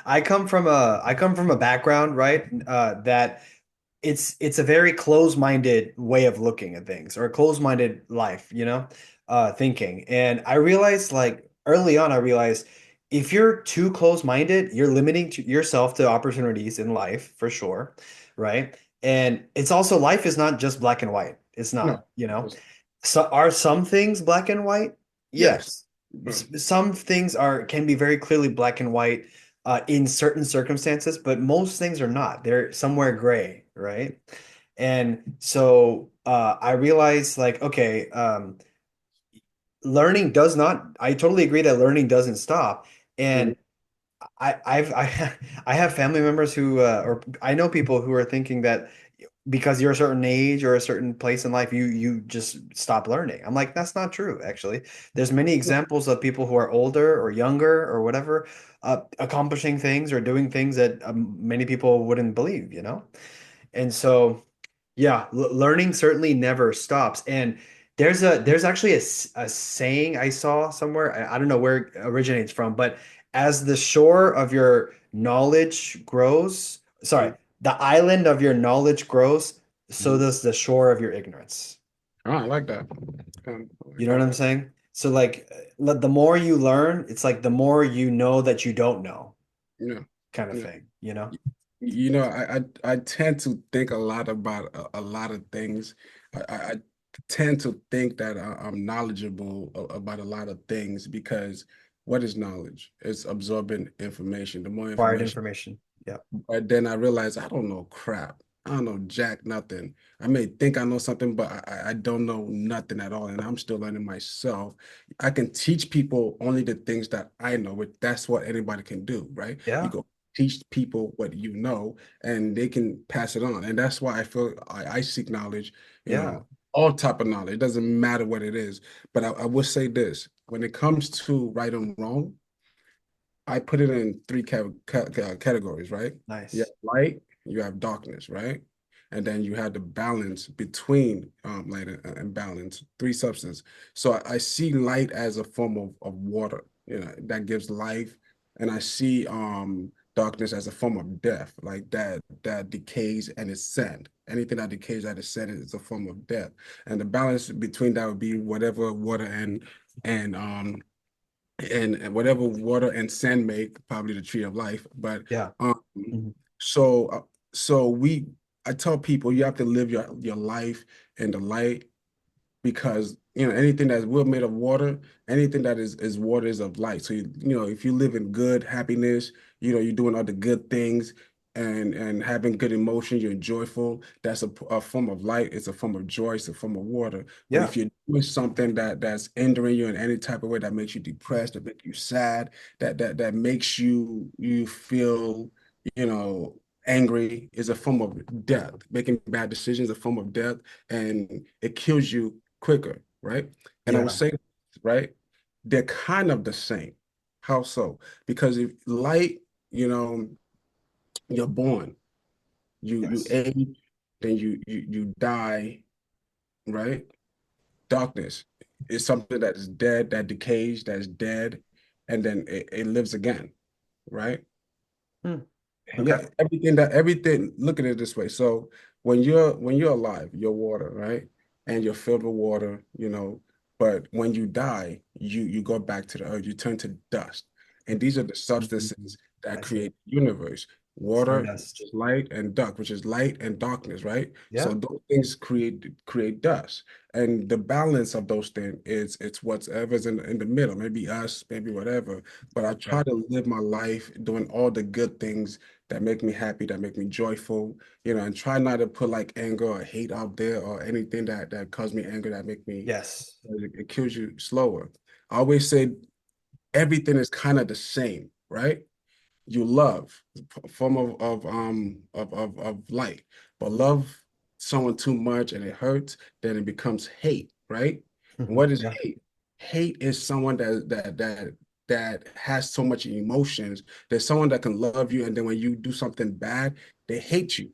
I come from a background, right? That it's a very closed-minded way of looking at things or a closed-minded life, thinking. And I realized like early on, I realized if you're too closed-minded, you're limiting yourself to opportunities in life for sure, right? And it's also life is not just black and white. It's No. not. So are some things black and white? Yes. Yes. Uh, Some things are can be very clearly black and white in certain circumstances, but most things are not. They're somewhere gray, right? And so I realized like, okay, learning does not, I totally agree that learning doesn't stop. mhm. And I have family members who or I know people who are thinking that because you're a certain age or a certain place in life, you just stop learning. I'm like, that's not true, actually. There's many examples of people who are older or younger or whatever, accomplishing things or doing things that many people wouldn't believe, And so yeah, learning certainly never stops. And there's actually a saying I saw somewhere. I don't know where it originates from, but as the shore of your knowledge grows, sorry, the island of your knowledge grows, so Mhm. does the shore of your ignorance. Oh, I like that. I You like know what that. I'm saying? So like the more you learn, it's like the more you know that you don't know Yeah. kind of Yeah. thing. I tend to think a lot about a lot of things. I tend to think that I'm knowledgeable about a lot of things, because what is knowledge? It's absorbing information. The more Acquired information, information. Yeah. but then I realize I don't know crap. I don't know jack nothing. I may think I know something, but I don't know nothing at all, and I'm still learning myself. I can teach people only the things that I know, but that's what anybody can do, right? You Yeah. go teach people what you know, and they can pass it on, and that's why I feel I seek knowledge, Yeah. all type of knowledge. It doesn't matter what it is, but I will say this: when it comes to right and wrong, I put it in three categories, right? You have Nice. light, you have darkness, right? And then you have the balance between light and balance, three substances. So I see light as a form of water, that gives life. And I see darkness as a form of death, like that decays and is sand. Anything that decays that is sand is a form of death. And the balance between that would be whatever water and whatever water and sand make, probably the tree of life. But Yeah. um, Mhm. so I tell people you have to live your life in the light, because anything that's we're made of water, anything that is water is of light. So if you live in good happiness, you're doing all the good things and having good emotions, you're joyful. That's a form of light. It's a form of joy. It's a form of water. But Yeah. if you're doing something that's hindering you in any type of way, that makes you depressed, that makes you sad, that makes you feel you know angry, is a form of death. Making bad decisions is a form of death, and it kills you quicker, right? And I would Yeah. say, right, they're kind of the same. How so? Because if light, you're born, you Yes. age, then you die, right? Darkness. is something that is dead, that decays, that's dead, and then it lives again, right? Hmm. Okay. Yeah, everything, look at it this way. So when you're alive, you're water, right? And you're filled with water, but when you die, you go back to the earth, you turn to dust. And these are the Mhm. substances that I see. create the universe. Water, which Stardust. is light, and dark, which is light and darkness, right? So Yeah. those things create dust. And the balance of those things is it's whatever's in the middle, maybe us, maybe whatever. But I Okay. try to live my life doing all the good things that make me happy, that make me joyful, and try not to put like anger or hate out there or anything that cause me anger that make me Yes. it kills you slower. I always say everything is kind of the same, right? You love a form of light, but love someone too much and it hurts, then it becomes hate, right? And what is Yeah. hate? Hate is someone that has so much emotions. There's someone that can love you, and then when you do something bad, they hate you.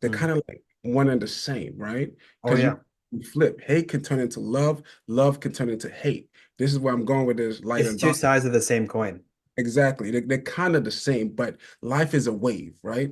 They're Hmm. kind of like one and the same, right? Oh Because yeah. you flip. Hate can turn into love. Love can turn into hate. This is where I'm going with this light It's and two dark. sides of the same coin. Exactly. They're kind of the same, but life is a wave, right?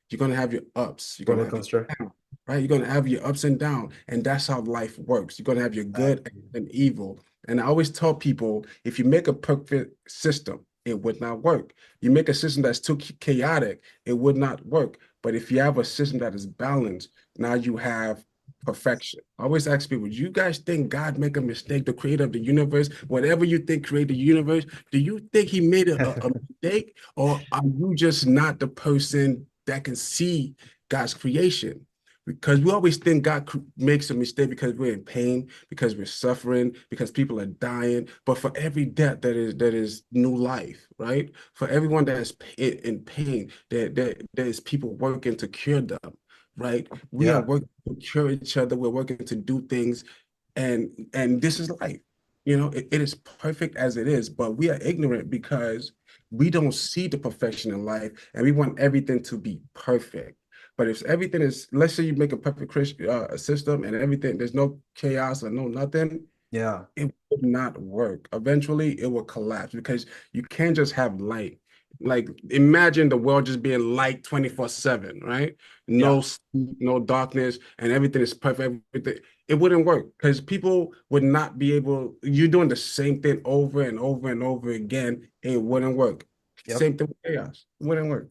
You're going to have your ups, you're going to Roller have your coaster. down, right? You're going to have your ups and down, and that's how life works. You're going to have your good Exactly. and evil. And I always tell people, if you make a perfect system, it would not work. You make a system that's too chaotic, it would not work. But if you have a system that is balanced, now you have perfection. I always ask people, do you guys think God make a mistake, the creator of the universe? Whatever you think created the universe, do you think he made a mistake? Or are you just not the person that can see God's creation? Because we always think God makes a mistake because we're in pain, because we're suffering, because people are dying. But for every death, that is new life, right? For everyone that is in pain, there is people working to cure them, right? We are Yeah. working to cure each other. We're working to do things, and this is life. It is perfect as it is, but we are ignorant because we don't see the perfection in life, and we want everything to be perfect. But if everything is, let's say you make a perfect system and everything, there's no chaos or no nothing, Yeah. it would not work. Eventually, it will collapse because you can't just have light. Like, imagine the world just being light 24/7, right? Yeah. No sleep, no darkness, and everything is perfect. Everything. It wouldn't work because people would not be able, you're doing the same thing over and over and over again. It wouldn't work. Yep. Same thing with chaos. It wouldn't work.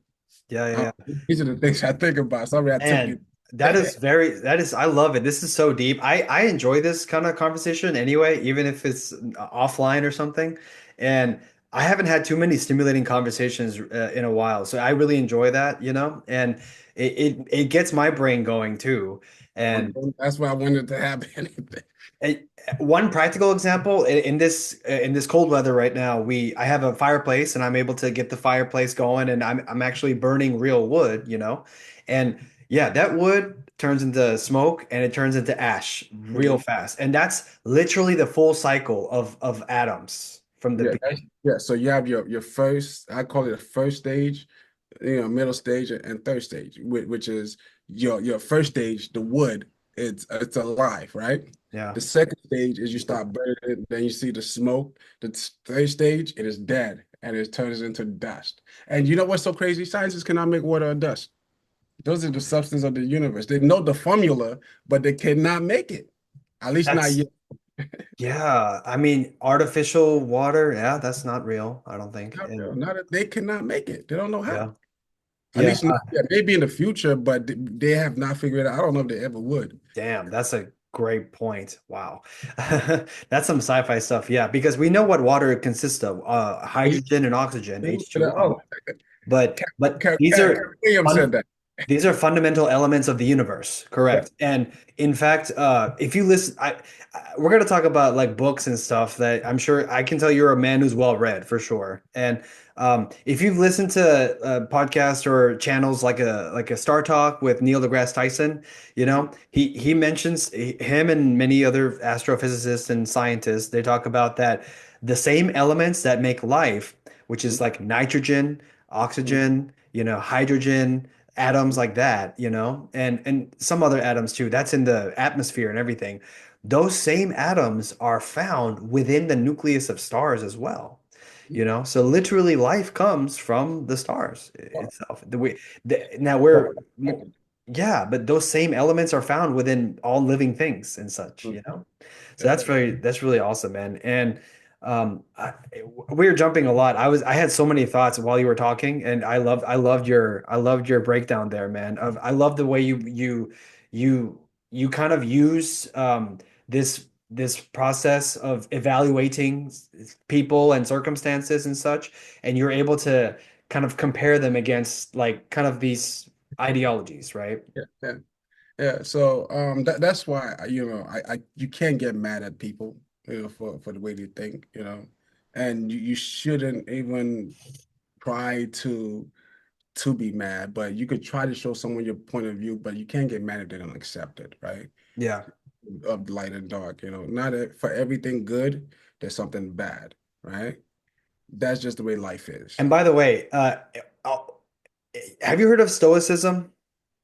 Yeah. Yeah. Uh, Yeah. these are the things I think about. Sorry, I took you. And I love it. This is so deep. I enjoy this kind of conversation anyway, even if it's offline or something. And I haven't had too many stimulating conversations in a while. So I really enjoy that, and it gets my brain going too. And That's why I wanted to happen. Uh, one practical example in this cold weather right now, I have a fireplace and I'm able to get the fireplace going and I'm actually burning real wood, And yeah, that wood turns into smoke and it turns into ash real fast. And that's literally the full cycle of atoms from the beginning. Yeah. So you have your first, I call it a first stage, middle stage and third stage, which is your first stage, the wood, it's alive, right? Yeah. The second stage is you start burning it, then you see the smoke. The third stage, it is dead and it turns into dust. And you know what's so crazy? Scientists cannot make water or dust. Those are the substance of the universe. They know the formula, but they cannot make it. At least not That's yet. yeah. I mean, artificial water, yeah, that's not real, I don't think. Not real. And They cannot make it. They don't know how. yeah. At Yeah. least not yet. Maybe in the future, but they have not figured it out. I don't know if they ever would. Damn, that's a great point. Wow. That's some sci-fi stuff. Yeah, because we know what water consists of, hydrogen and oxygen, H2O. Oh, But Kevin Williams said fun that. these are fundamental elements of the universe, Yeah. correct? And in fact, if you listen, we're going to talk about like books and stuff that I'm sure I can tell you're a man who's well read for sure. And if you've listened to podcasts or channels like a Star Talk with Neil deGrasse Tyson, he mentions him and many other astrophysicists and scientists. They talk about that the same elements that make life, which is like nitrogen, oxygen, hydrogen atoms like that, and some other atoms too. That's in the atmosphere and everything. those same atoms are found within the nucleus of stars as well. You know, so literally life comes from the stars itself. Now So, yeah, but those same elements are found within all living things and such, you know? So yeah, that's really awesome, man. And I, we were jumping a lot. I had so many thoughts while you were talking, and I loved your breakdown there, man. I love the way you you kind of use this process of evaluating people and circumstances and such, and you're able to kind of compare them against like kind of these ideologies, right? yeah, yeah. Yeah, so that's why I you can't get mad at people, for the way they think, and you shouldn't even try to be mad, but you could try to show someone your point of view, but you can't get mad if they don't accept it, right? Yeah. Of light and dark, not for everything good, there's something bad, right? That's just the way life is. And by the way, uh, have you heard of Stoicism?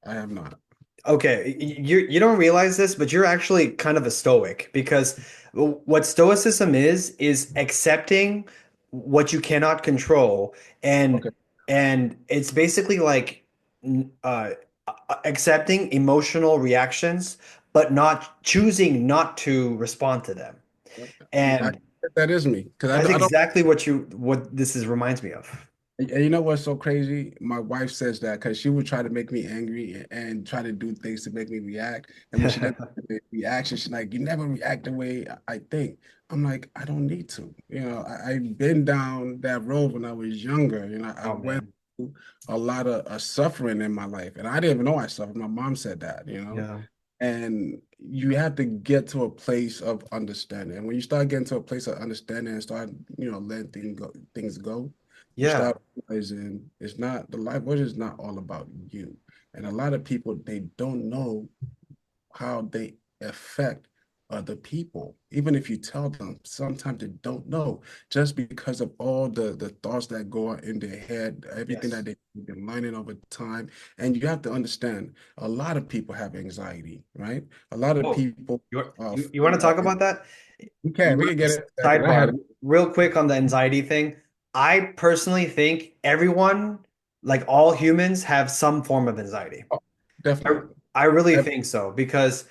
I have not. Okay, you don't realize this, but you're actually kind of a stoic because what stoicism is accepting what you cannot control and Okay. it's basically like accepting emotional reactions but not choosing not to respond to them. I And that is me because that's I don't. exactly what this is reminds me of. And you know what's so crazy? My wife says that because she would try to make me angry and try to do things to make me react. And when she doesn't get the reaction, she's like, "You never react the way I think." I'm like, I don't need to. I've been down that road when I was younger. I Oh went man. through a lot of suffering in my life, and I didn't even know I suffered. My mom said that. Yeah. And you have to get to a place of understanding. And when you start getting to a place of understanding and start, letting things go, you Yeah. start realizing it's not the life. What is not all about you. And a lot of people they don't know how they affect other people. Even if you tell them, sometimes they don't know just because of all the thoughts that go on in their head, everything Yes. that they've been learning over time. And you have to understand, a lot of people have anxiety, right? A lot of Oh, people you want to talk about that? we can get it in a second. I had Sidebar, real quick on the anxiety thing. I personally think everyone, like all humans, have some form of anxiety. oh, I, definitely. I really Ev- think so because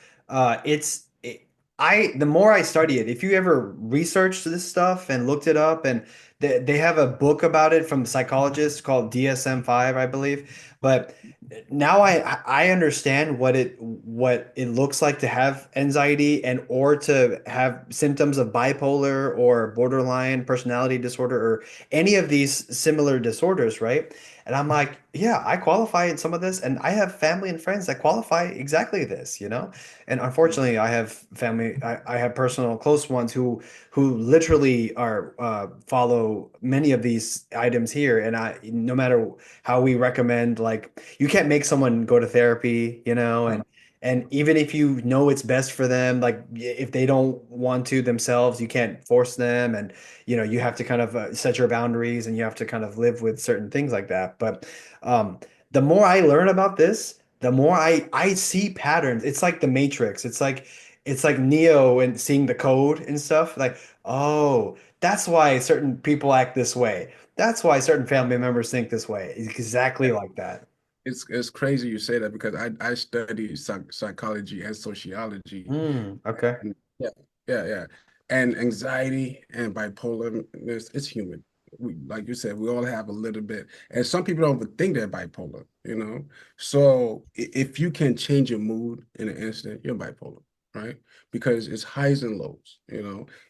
the more I study it, if you ever researched this stuff and looked it up, and they have a book about it from psychologists called DSM-5, I believe. But now I understand what it looks like to have anxiety and or to have symptoms of bipolar or borderline personality disorder or any of these similar disorders, right? And I'm like, yeah, I qualify in some of this, and I have family and friends that qualify exactly this, you know? And unfortunately, I have personal close ones who literally are follow many of these items here. And no matter how we recommend, like you can't make someone go to therapy, you know, uh, and even if you know it's best for them, like if they don't want to themselves, you can't force them. And you know, you have to kind of set your boundaries and you have to kind of live with certain things like that. But um, the more I learn about this, the more I see patterns. It's like the Matrix. It's like Neo and seeing the code and stuff. Like, oh, that's why certain people act this way. That's why certain family members think this way. It's exactly like that. it's crazy you say that because I study psychology and sociology. Okay. And yeah, yeah, yeah. And anxiety and bipolar, it's human. Like you said, we all have a little bit. And some people don't even think they're bipolar. So if you can change your mood in an instant, you're bipolar, right? Because it's highs and lows.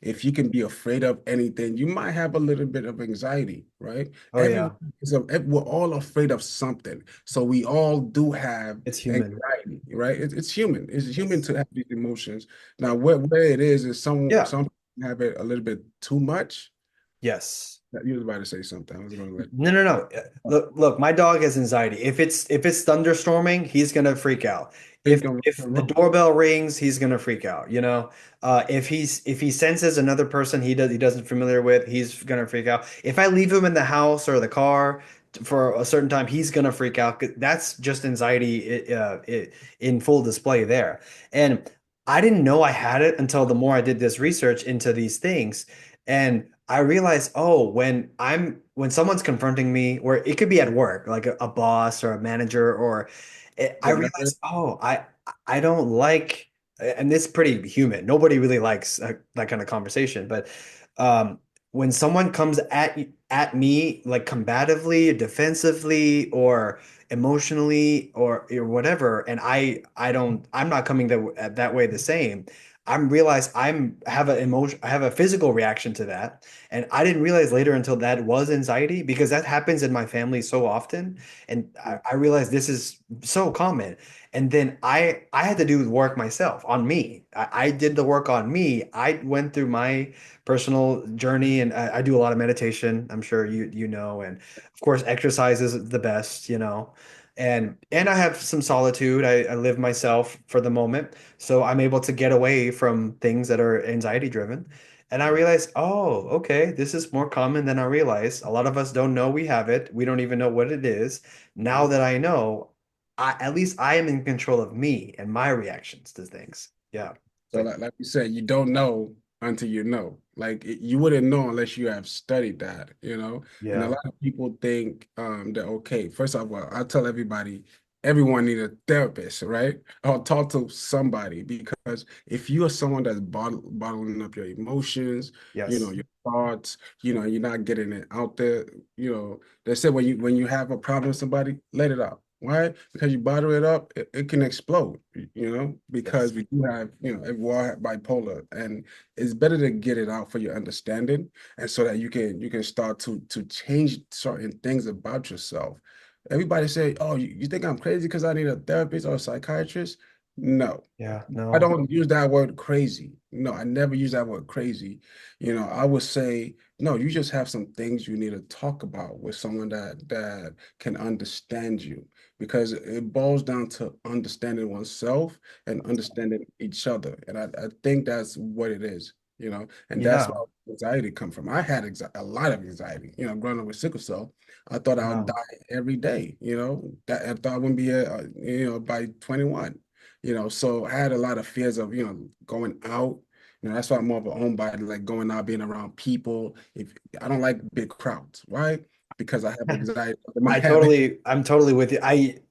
If you can be afraid of anything, you might have a little bit of anxiety, right? Oh yeah, We're all afraid of something. So we all do have it's human. anxiety, right? It's human. It's human Yes. to have these emotions. Now, where it is Yeah. some have it a little bit too much. Yes. You was about to say something. I was going to let No, no, no. oh, Look, my dog has anxiety. If it's thunderstorming, he's gonna freak out. think I'm If the wrong. doorbell rings, he's gonna freak out. You know, if he senses another person he doesn't familiar with, he's gonna freak out. If I leave him in the house or the car for a certain time, he's gonna freak out. 'Cause that's just anxiety in full display there. And I didn't know I had it until the more I did this research into these things. And I realized, oh, when someone's confronting me, or it could be at work, like a boss or a manager, or I Whatever. realized, oh, I don't like, and it's pretty human. Nobody really likes that kind of conversation. But um, when someone comes at me like combatively, defensively, or emotionally or whatever, and I'm not coming that way the same. I'm realize I'm have a emotion I have a physical reaction to that, and I didn't realize later until that was anxiety, because that happens in my family so often, and I realized this is so common. And then I had to do the work myself on me. I did the work on me. I went through my personal journey, and I do a lot of meditation. I'm sure you know, and of course exercise is the best, and I have some solitude. I live myself for the moment, so I'm able to get away from things that are anxiety driven. And I realized, oh, okay, this is more common than I realized. A lot of us don't know we have it. We don't even know what it is. Now that I know, at least I am in control of me and my reactions to things. Yeah. So But like you said, you don't know until you know. Like you wouldn't know unless you have studied that, you know? And a yeah. lot of people think that okay, first of all, I tell everybody, everyone need a therapist, right? Or talk to somebody because if you are someone that's bottling up your emotions, Yes. your thoughts, you're not getting it out there, they say when you have a problem with somebody, let it out. Why? Because you bottle it up, it can explode, because Yes. we do have, we all have bipolar, and it's better to get it out for your understanding, and so that you can start to change certain things about yourself. Everybody say, "Oh, you think I'm crazy because I need a therapist or a psychiatrist?" No, Yeah. I No. don't use that word crazy. No, I never use that word crazy. I would say, no, you just have some things you need to talk about with someone that can understand you, because it boils down to understanding oneself and understanding each other. And I think that's what it is, and that's Yeah. where anxiety come from. I had a lot of anxiety, growing up with sickle cell. I thought I would die Wow. every day, that I thought I wouldn't be here, by 21. So I had a lot of fears of, going out. That's why I'm more of a homebody, like going out, being around people. If I don't like big crowds, right? Because I have anxiety. I might have it. I'm totally with you.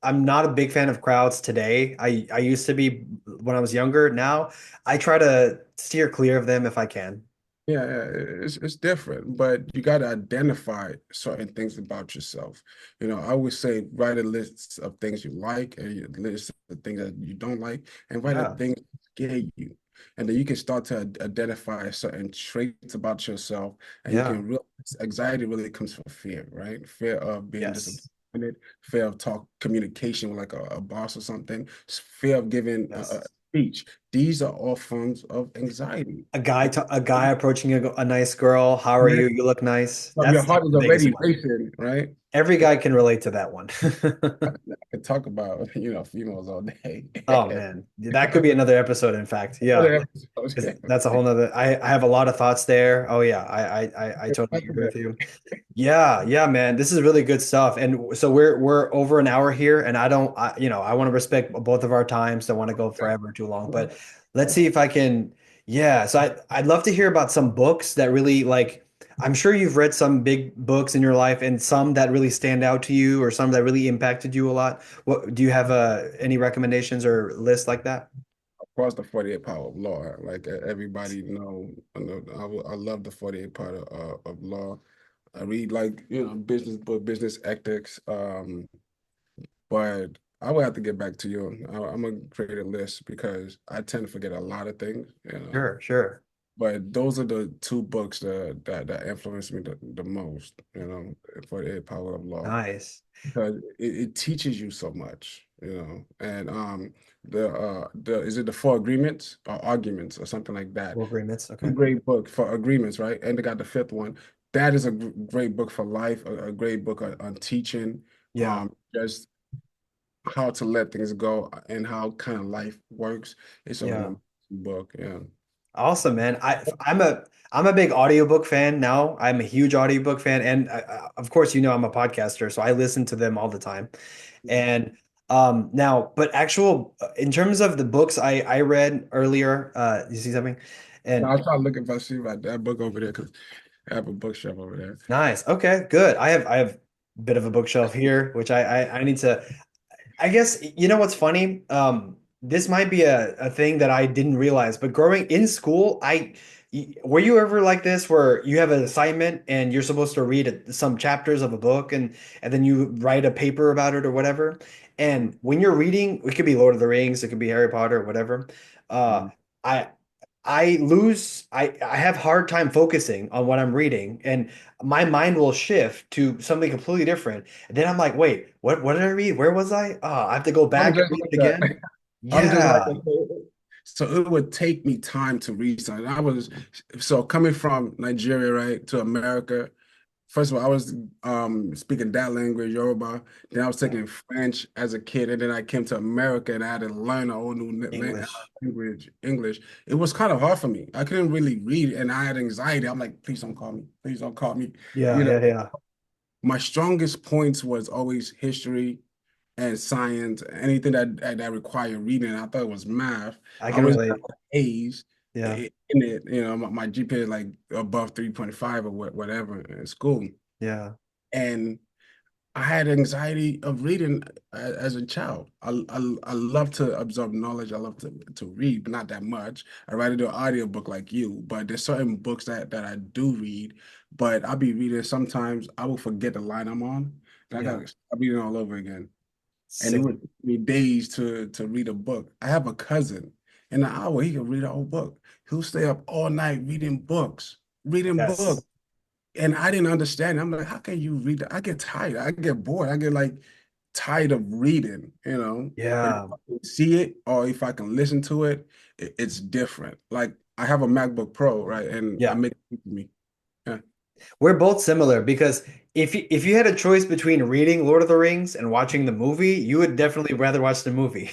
I'm not a big fan of crowds today. I used to be when I was younger. Now I try to steer clear of them if I can. Yeah, yeah, it's different, but you got to identify certain things about yourself. I always say write a list of things you like and you list of things that you don't like, and write a Yeah. thing that scare you. And then you can start to identify certain traits about yourself, and you Yeah. can real anxiety really comes from fear, right? Fear of being Yes. disappointed, fear of communication with like a boss or something, fear of giving a Yes. speech. These are all forms of anxiety. A guy approaching a nice girl. How are you? You look nice. Your That's like heart is the biggest already one. racing, right? Every guy can relate to that one. I could talk about, females all day. Oh man, that could be another episode, in fact. Yeah. Other episodes. 'Cause that's a whole nother. I have a lot of thoughts there. Oh yeah, I totally Talk agree about with you. Yeah, yeah, man. This is really good stuff. And so we're over an hour here, and I want to respect both of our times. Don't want to go forever too long, but let's see if I can. Yeah, so I'd love to hear about some books that really like. I'm sure you've read some big books in your life, and some that really stand out to you, or some that really impacted you a lot. What do you have any recommendations or lists like that? Across the 48 Power of Law. Like everybody I love the 48 Part of Law. I read like, business book, business ethics. But I will have to get back to you. I'm gonna create a list because I tend to forget a lot of things. Sure, sure. But those are the two books that influenced me the most, for the power of law, Nice. because it teaches you so much, and the is it the Four Agreements or Arguments or something like that? Full agreements. A Okay. great book for agreements, right? And they got the fifth one. That is a great book for life, a great book on teaching, Yeah. just how to let things go and how kind of life works. It's an Yeah. amazing book, yeah. Awesome, man. I'm a big audiobook fan now. I'm a huge audiobook fan, and of course, I'm a podcaster, so I listen to them all the time. And Now, but actual in terms of the books I read earlier, you see something? No, And I was trying to look if I see that book over there because I have a bookshelf over there. nice. Okay, good. I have a bit of a bookshelf here, which I need to. I guess you know what's funny? This might be a thing that I didn't realize, but growing in school, were you ever like this where you have an assignment and you're supposed to read some chapters of a book and then you write a paper about it or whatever? And when you're reading, it could be Lord of the Rings, it could be Harry Potter or whatever. Uh, Mhm. I I have hard time focusing on what I'm reading and my mind will shift to something completely different. And then I'm like, wait, what did I read? Where was I? Oh, I have to go I'm back and just read like it that. again. I'm just like Yeah, that. So it would take me time to read something. So coming from Nigeria, right, to America. First of all, I was speaking that language, Yoruba. Then I was yeah. taking French as a kid, and then I came to America and I had to learn a whole new English. language, English. It was kind of hard for me. I couldn't really read, and I had anxiety. I'm like, please don't call me. Please don't call me. Yeah, You know, yeah, yeah. my strongest points was always history and science, anything that required reading. I thought it was math. I I can always relate. got A's Yeah, in it. You know, my GPA is like above 3.5 or whatever in school. yeah, And I had anxiety of reading as a child. I love to absorb knowledge. I love to read, but not that much. I rather do an audiobook like you, but there's certain books that I do read, but I'll be reading sometimes I will forget the line I'm on, and I yeah. gotta start reading all over again. And it Same. would take me days to read a book. I have a cousin in an hour, he can read a whole book. He'll stay up all night reading books. Yes. And I didn't understand. I'm like, how can you read that? I get tired. I get bored. I get like tired of reading, you know. But if Yeah, I can see it or if I can listen to it, it's different. Like I have a MacBook Pro, right? And I yeah. make it for me. Yeah. We're both similar because if you had a choice between reading Lord of the Rings and watching the movie, you would definitely rather watch the movie.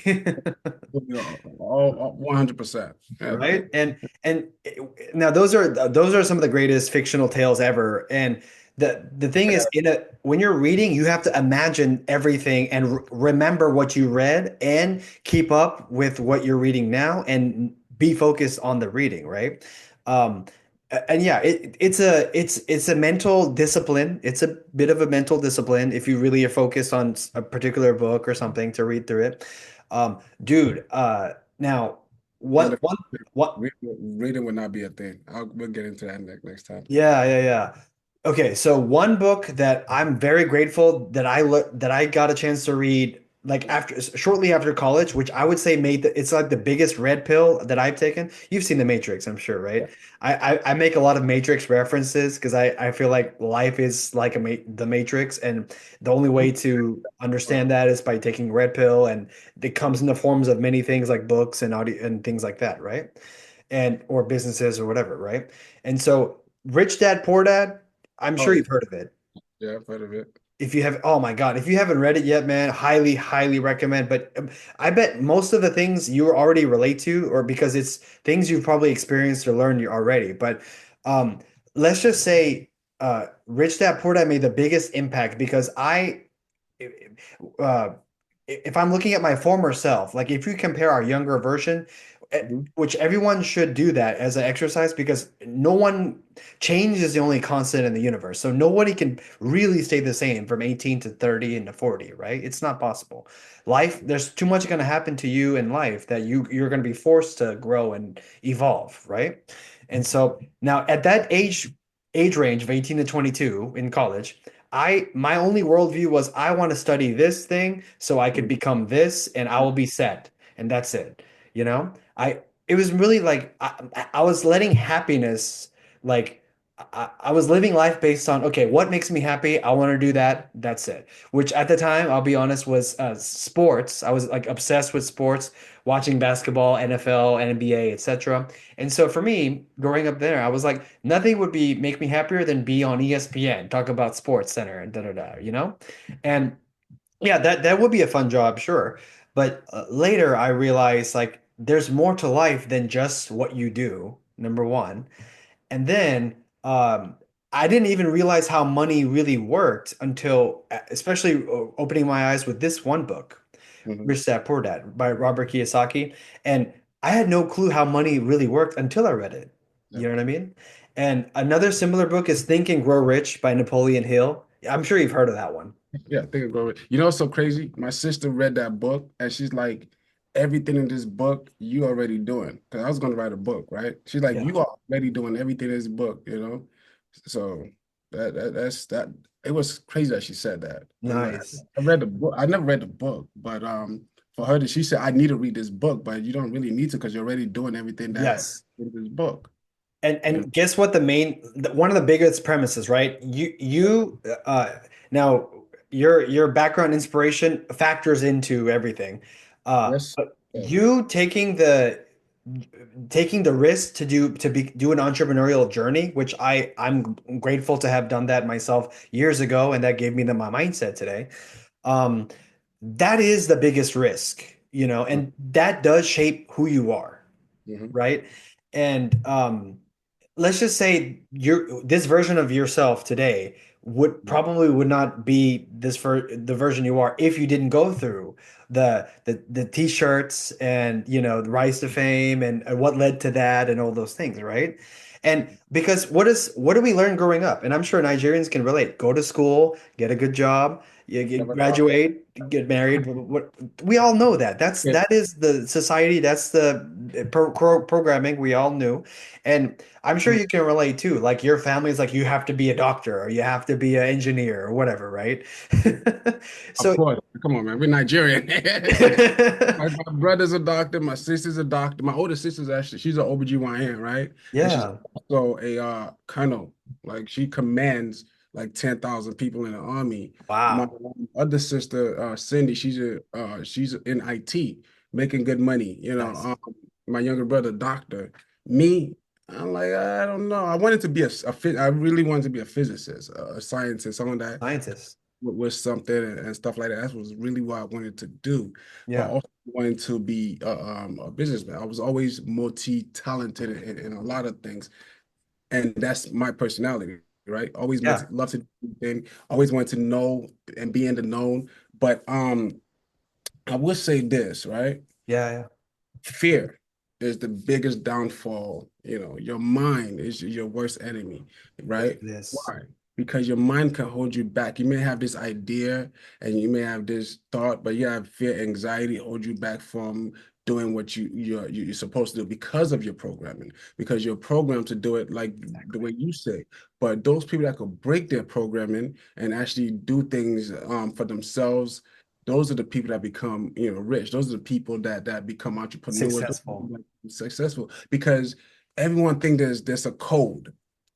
You know, all 100%. Yeah. Right? And now those are some of the greatest fictional tales ever. And the thing is in a when you're reading, you have to imagine everything and remember what you read and keep up with what you're reading now and be focused on the reading, right? Um and yeah, it's a mental discipline. It's a bit of a mental discipline if you really are focused on a particular book or something to read through it. Dude, now Yeah, what what reading would not be a thing. We'll get into that next time. yeah, yeah, yeah. Okay, so one book that I'm very grateful that I got a chance to read like after shortly after college, which I would say it's like the biggest red pill that I've taken. You've seen The Matrix, I'm sure, Yeah. right? I make a lot of Matrix references because I feel like life is like the Matrix, and the only way to understand that is by taking red pill, and it comes in the forms of many things like books and audio and things like that, right? And or businesses or whatever, right? And so Rich Dad Poor Dad, I'm Oh sure yeah, you've heard of it. yeah, I've heard of it. If you have, oh my God, if you haven't read it yet, man, highly, highly recommend. But I bet most of the things you already relate to, or because it's things you've probably experienced or learned already. But um, let's just say Rich Dad Poor Dad made the biggest impact because uh, if I'm looking at my former self, like if you compare our younger version, Mhm. which everyone should do that as an exercise because no one change is the only constant in the universe. So nobody can really stay the same from 18 to 30 and to 40, right? It's not possible. Life, there's too much going to happen to you in life that you're going to be forced to grow and evolve, right? And so now at that age range of 18 to 22 in college, my only worldview was I want to study this thing so I could become this and I will be set. And that's it. You know? It was really like I was letting happiness like I was living life based on okay, what makes me happy? I want to do that. That's it. Which at the time, I'll be honest, was sports. I was like obsessed with sports, watching basketball, NFL, NBA, etc. And so for me, growing up there, I was like, nothing would be make me happier than be on ESPN, talk about Sports Center and da da da, you know? And yeah, that would be a fun job, sure. But later I realized like there's more to life than just what you do, number one. And then I didn't even realize how money really worked until especially opening my eyes with this one book. Hmm. Rich Dad Poor Dad by Robert Kiyosaki. And I had no clue how money really worked until I read it. Yeah. You know what I mean? And another similar book is Think and Grow Rich by Napoleon Hill. I'm sure you've heard of that one. Yeah, think of Glory. You know what's so crazy? My sister read that book and she's like, everything in this book you already doing. Because I was gonna write a book, right? She's like, Yeah. you are already doing everything in this book, you know? So that's that. It was crazy that she said that. I'm like, Nice. I read the book. I never read the book, but for her she said, I need to read this book, but you don't really need to because you're already doing everything that Yes. in this book. You know? And guess what one of the biggest premises, right? Now your background inspiration factors into everything. Yes. But Yeah. you taking the risk do an entrepreneurial journey, which I'm grateful to have done that myself years ago, and that gave me my mindset today. Um, that is the biggest risk, and that does shape who you are, Mm-hmm. right? And let's just say this version of yourself today would not be the version you are if you didn't go through the t-shirts and the rise to fame and what led to that and all those things, right? And because what do we learn growing up? And I'm sure Nigerians can relate. Go to school, get a good job, you Never thought. graduate, get married. We all know that. Yeah. That is the society. That's the programming we all knew. And I'm sure you can relate too. Like your family's like, you have to be a doctor or you have to be an engineer or whatever, right? Of So, course. Come on, man. We're Nigerian. My brother's a doctor. My sister's a doctor. My older sister's actually, she's an OBGYN, right? And she's yeah. also a colonel. Like she commands like 10,000 people in the army. My Wow. other sister, Cindy, she's in IT, making good money. Nice. My younger brother, doctor. Me, I'm like, I don't know. I wanted to be I really wanted to be a physicist, a scientist, someone that Scientist. with something and stuff like that. That was really what I wanted to do, but I Yeah. also wanted to be a businessman. I was always multi-talented in a lot of things, and that's my personality, right? Always Yeah. love to do anything, always wanted to know and be in the known. But I would say this, right? Yeah. Yeah. Fear is the biggest downfall. Your mind is your worst enemy, Yes, right? it is. Why? Because your mind can hold you back. You may have this idea and you may have this thought, but you have fear, anxiety hold you back from doing what you're supposed to do because of your programming, because you're programmed to do it like the way you say. But those people that could break their programming and actually do things for themselves, those are the people that become, rich. Those are the people that become entrepreneurs, those are the Successful. people that are successful. Because everyone thinks there's a code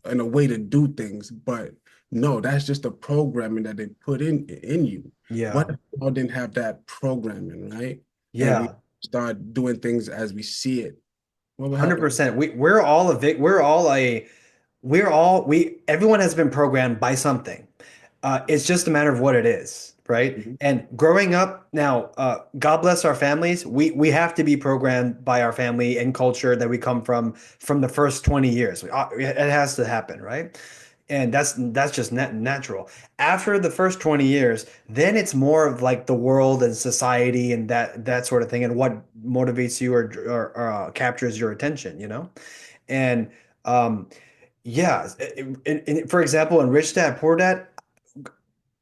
and a way to do things, but no, that's just the programming that they put in you. What Yeah. if we all didn't have that programming, right? And we Yeah. start doing things as we see it. What would happen? 100%. Everyone has been programmed by something. It's just a matter of what it is, right? Mhm. And growing up now, God bless our families. We have to be programmed by our family and culture that we come from the first 20 years. It has to happen, right? And that's just natural. After the first 20 years, then it's more of like the world and society and that sort of thing and what motivates you or captures your attention, And um, yeah, for example, in Rich Dad Poor Dad,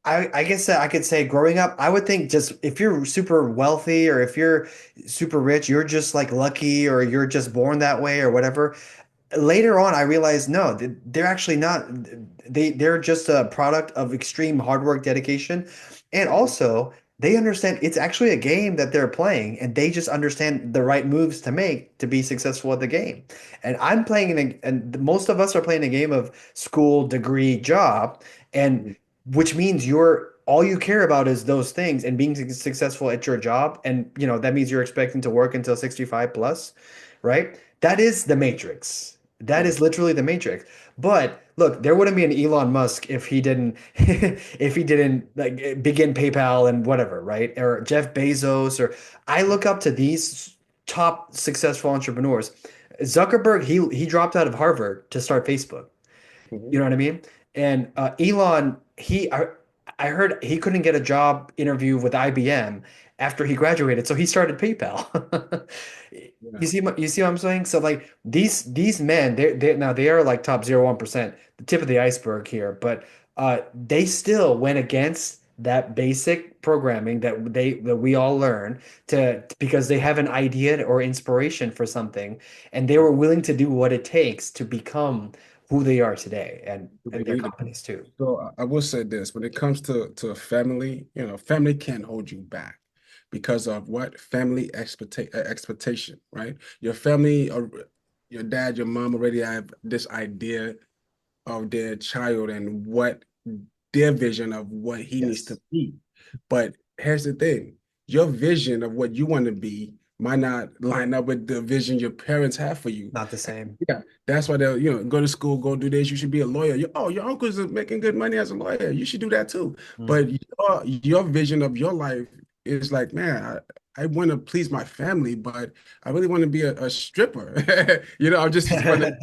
I guess that I could say growing up, I would think just if you're super wealthy or if you're super rich, you're just like lucky or you're just born that way or whatever. Later on, I realized no, they're actually not. They're just a product of extreme hard work, dedication, and also they understand it's actually a game that they're playing, and they just understand the right moves to make to be successful at the game. And I'm playing and most of us are playing a game of school, degree, job, and Mhm. which means all you care about is those things and being successful at your job, and that means you're expecting to work until 65 plus, right? That is the matrix. That Yeah. is literally the matrix. But look, there wouldn't be an Elon Musk if he didn't if he didn't like begin PayPal and whatever, right? Or Jeff Bezos or I look up to these top successful entrepreneurs. Zuckerberg, he dropped out of Harvard to start Facebook. You Mhm. know what I mean? And Elon, I heard he couldn't get a job interview with IBM, after he graduated. So he started PayPal. Yeah. You see what I'm saying? So like these men, they now they are like top 0.1%, the tip of the iceberg here, but they still went against that basic programming that we all learn to because they have an idea or inspiration for something, and they were willing to do what it takes to become who they are today, and their companies too. So I will say this, when it comes to a family, family can't hold you back because of what family expectation, right? Your family, your dad, your mom already have this idea of their child and what their vision of what he needs to Yes, be. But here's the thing, your vision of what you want to be might not line up with the vision your parents have for you. not the same. Yeah, that's why they'll, go to school, go do this. You should be a lawyer. Your uncles are making good money as a lawyer. You should do that too. Mm. But your vision of your life is like, man, I want to please my family, but I really want to be a stripper. I'm just want to,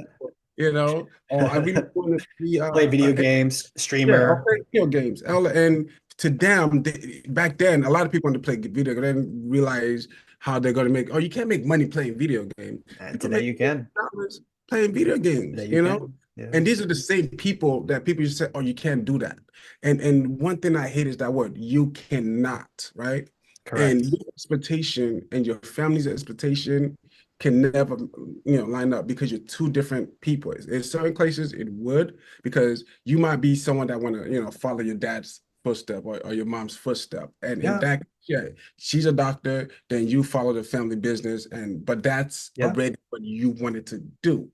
or I really want to be Play video games, yeah, I'll streamer. play video games. And to them, back then, a lot of people wanted to play video games. They didn't realize how they're going to make. Oh, you can't make money playing video games. And People today make you can. dollars playing video Today games. you can. Yeah. And these are the same people that people just say, "Oh, you can't do that." And one thing I hate is that word, "you cannot," right? And Correct. your expectation and your family's expectation can never, line up because you're two different people. In certain places, it would because you might be someone that want to, follow your dad's footstep or your mom's footstep. And in Yeah. that, yeah, she's a doctor, then you follow the family business, but that's Yeah. already what you wanted to do.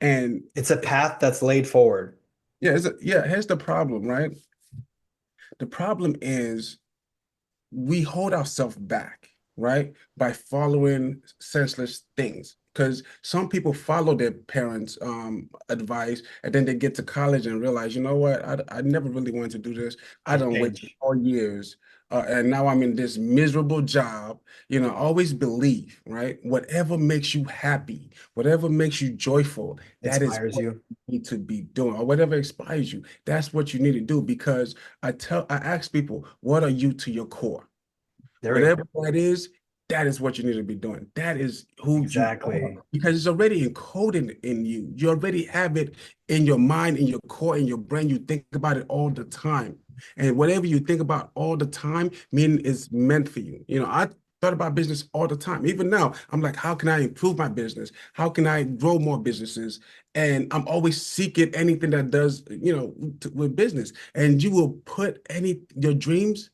And It's a path that's laid forward. yeah, here's the problem, right? The problem is we hold ourselves back, right? By following senseless things. Because some people follow their parents' advice, and then they get to college and realize, you know what? I never really wanted to do this. I And don't wait change. 4 years, and now I'm in this miserable job. Always believe, right? Whatever makes you happy, whatever makes you joyful, that is Inspires what you. you need to be doing, or whatever inspires you. That's what you need to do. Because I ask people, what are you to your core? There you go. Whatever that is what you need to be doing. That is who you Exactly. are because it's already encoded in you. You already have it in your mind, in your core, in your brain. You think about it all the time. And whatever you think about all the time, meaning is meant for you. I thought about business all the time. Even now, I'm like, how can I improve my business? How can I grow more businesses? And I'm always seeking anything that does, with business. And you will put your dreams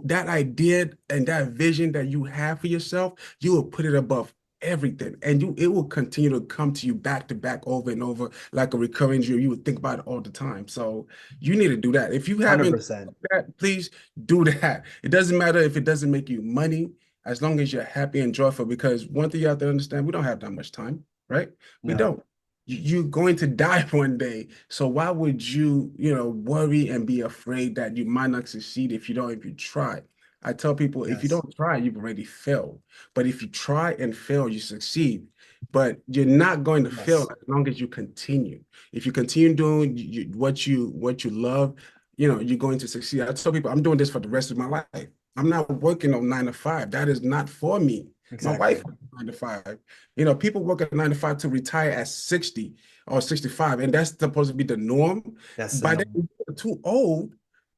that idea and that vision that you have for yourself, you will put it above everything, and it will continue to come to you back to back over and over like a recurring dream. You would think about it all the time. So you need to do that. If you haven't done 100%. that, please do that. It doesn't matter if it doesn't make you money, as long as you're happy and joyful. Because one thing you have to understand, we don't have that much time, right? We No. don't. You're going to die one day. So why would you, worry and be afraid that you might not succeed if you try? I tell people, if you Yes. don't try, you've already failed. But if you try and fail, you succeed. But you're not going to fail Yes. as long as you continue. If you continue doing what you love, you're going to succeed. I tell people, I'm doing this for the rest of my life. I'm not working on 9 to 5. That is not for me. My wife Exactly. works 9 to 5. People work at 9 to 5 to retire at 60 or 65, and that's supposed to be the norm. That's the By then, norm. you're too old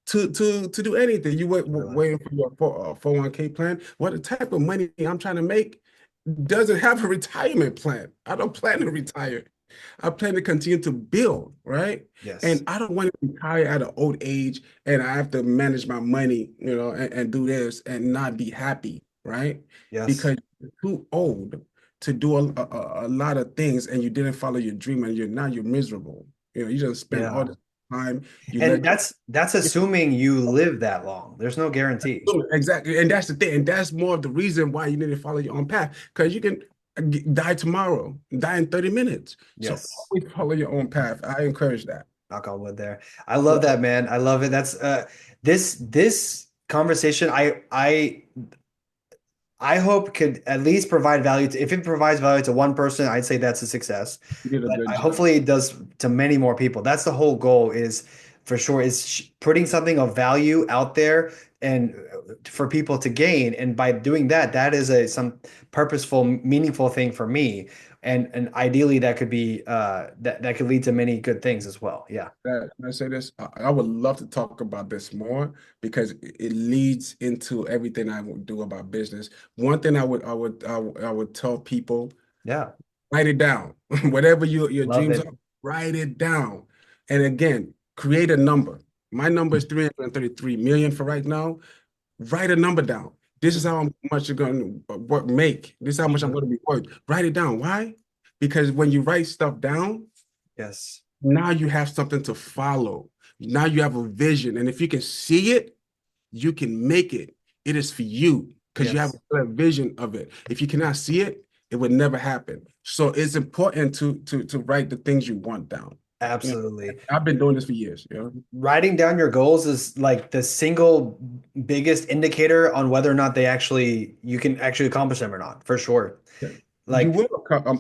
to do anything. You Realize. waiting for your 401k plan. What the type of money I'm trying to make doesn't have a retirement plan. I don't plan to retire. I plan to continue to build, right? Yes. And I don't want to retire at an old age and I have to manage my money, and do this and not be happy, right? Yes. Because you're too old to do a lot of things and you didn't follow your dream and you're miserable. You just spend all Yeah. this time, you And let that's assuming you live that long. There's no guarantee. exactly, and that's the thing, and that's more of the reason why you need to follow your own path because you can die tomorrow, die in 30 minutes. So Yes. always follow your own path. I encourage that. Knock on wood there. I love that, man. I love it. That's this conversation I hope could at least provide value to, if it provides value to one person, I'd say that's a success. You did a But good job. hopefully it does to many more people. That's the whole goal is for sure is putting something of value out there and for people to gain. And by doing that, that is a some purposeful, meaningful thing for me. And ideally that could be that could lead to many good things as well. Yeah. Can I say this? I would love to talk about this more because it leads into everything I would do about business. One thing I would tell people, Yeah. write it down. Whatever your Love dreams it. are, write it down. And again, create a number. My number is 333 million for right now. Write a number down. This is how much you're going to make. This is how much I'm Mhm. going to be worth. Write it down. Why? Because when you write stuff down, Yes. now you have something to follow. Now you have a vision. And if you can see it, you can make it. It is for you because you have Yes. a vision of it. If you cannot see it, it would never happen. So it's important to write the things you want down. You know, Absolutely. I've been doing this for years, Writing down your goals is like the single biggest indicator on whether or not you can actually accomplish them or not, for sure. You Like, will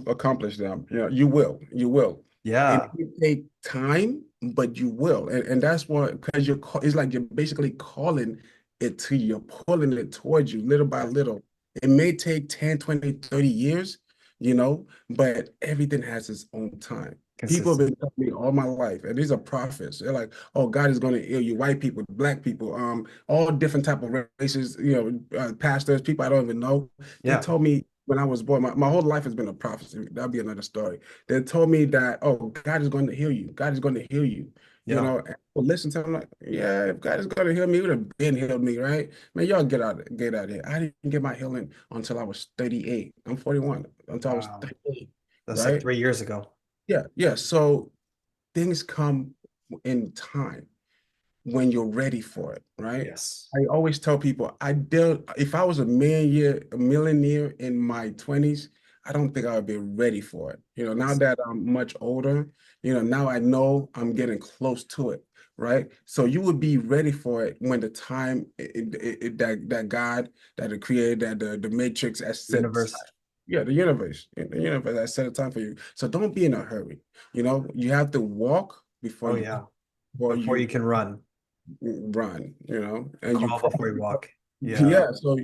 accomplish them. You will. And it yeah, will take time, but you will. And that's what, because it's like you're basically calling it to you, you're pulling it towards you little by yes, little. It may take 10, 20, 30 years, but everything has its own time. People have consistent. been telling me all my life, and these are prophets. They're like, "Oh, God is going to heal you." White people, black people, all different type of races. Pastors, people I don't even know. They Yeah, told me when I was born, my whole life has been a prophecy. That'll be another story. They told me that, oh, God is going to heal you. God is going to heal you. yeah. And well, listen to them like, yeah, if God is going to heal me, he would have been healed me, right? Man, y'all get out of here. I didn't get my healing until I was 38. I'm 41. Until I was Wow. 38, That's like right? 3 years ago. Yeah, yeah. So things come in time when you're ready for it, right? Yes. I always tell people if I was a millionaire in my 20s, I don't think I would be ready for it. Now Yes. that I'm much older, now I know I'm getting close to it, right? So you would be ready for it when the time that God, that the creator, that the matrix has set aside. Universe. Yeah, the universe has set a time for you. So don't be in a hurry. You have to walk Oh, yeah. before Before you you can run, run, and you crawl before crawl. you walk. Yeah. Yeah, so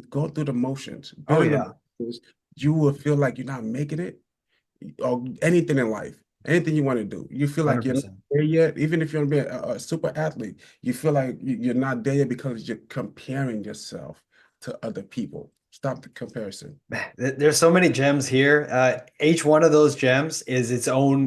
go through the motions. Oh, During the yeah. motions, you will feel like you're not making it, or anything in life, anything you want to do. You feel like you're not 100%. there yet, even if you want to be a super athlete, you feel like you're not there yet because you're comparing yourself to other people. Stop the comparison. Man, there's so many gems here. Each one of those gems is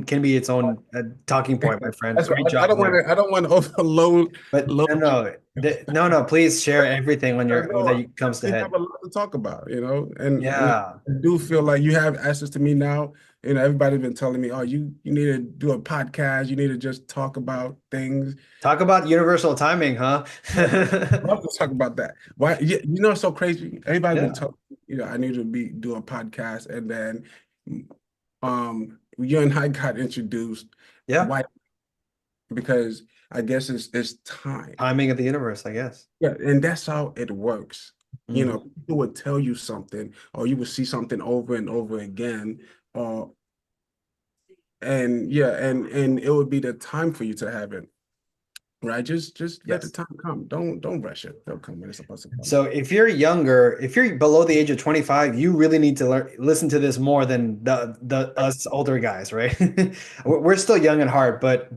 can be its own talking point, my friend. That's what Great I job don't want there. to. I don't want to overload. But Load. no, no, no, no. Please share everything on I your know that comes to we have head. a lot to talk about, and Yeah. I do feel like you have access to me now. Everybody's been telling me, oh, you need to do a podcast. You need to just talk about things. Talk about universal timing, huh? I'd love to talk about that. Why? It's so crazy. Everybody's been Yeah. telling me, I need to do a podcast, and then, you and I got introduced. Yeah. Why? Because I guess it's time. Timing of the universe, I guess. Yeah, and that's how it works. Mhm. People would tell you something, or you would see something over and over again, or and yeah, and it would be the time for you to have it, right? Just let the Yes. time come. Don't rush it. They'll come when it's supposed to come. So if you're below the age of 25, you really need to listen to this more than the us older guys, right? We're still young at heart, but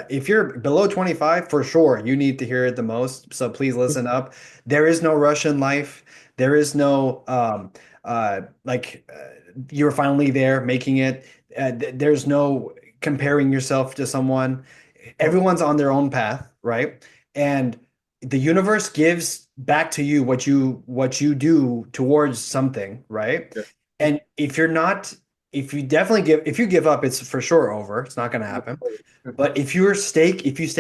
if you're below 25, for sure, you need to hear it the most. So please listen up. There is no rush in life. There is no you're finally there making it. There's no comparing yourself to someone. Oh, Everyone's on their own path, right? And the universe gives back to you what you do towards something, right? yeah. And if you give up, it's for sure over. It's not going to happen. But if you stay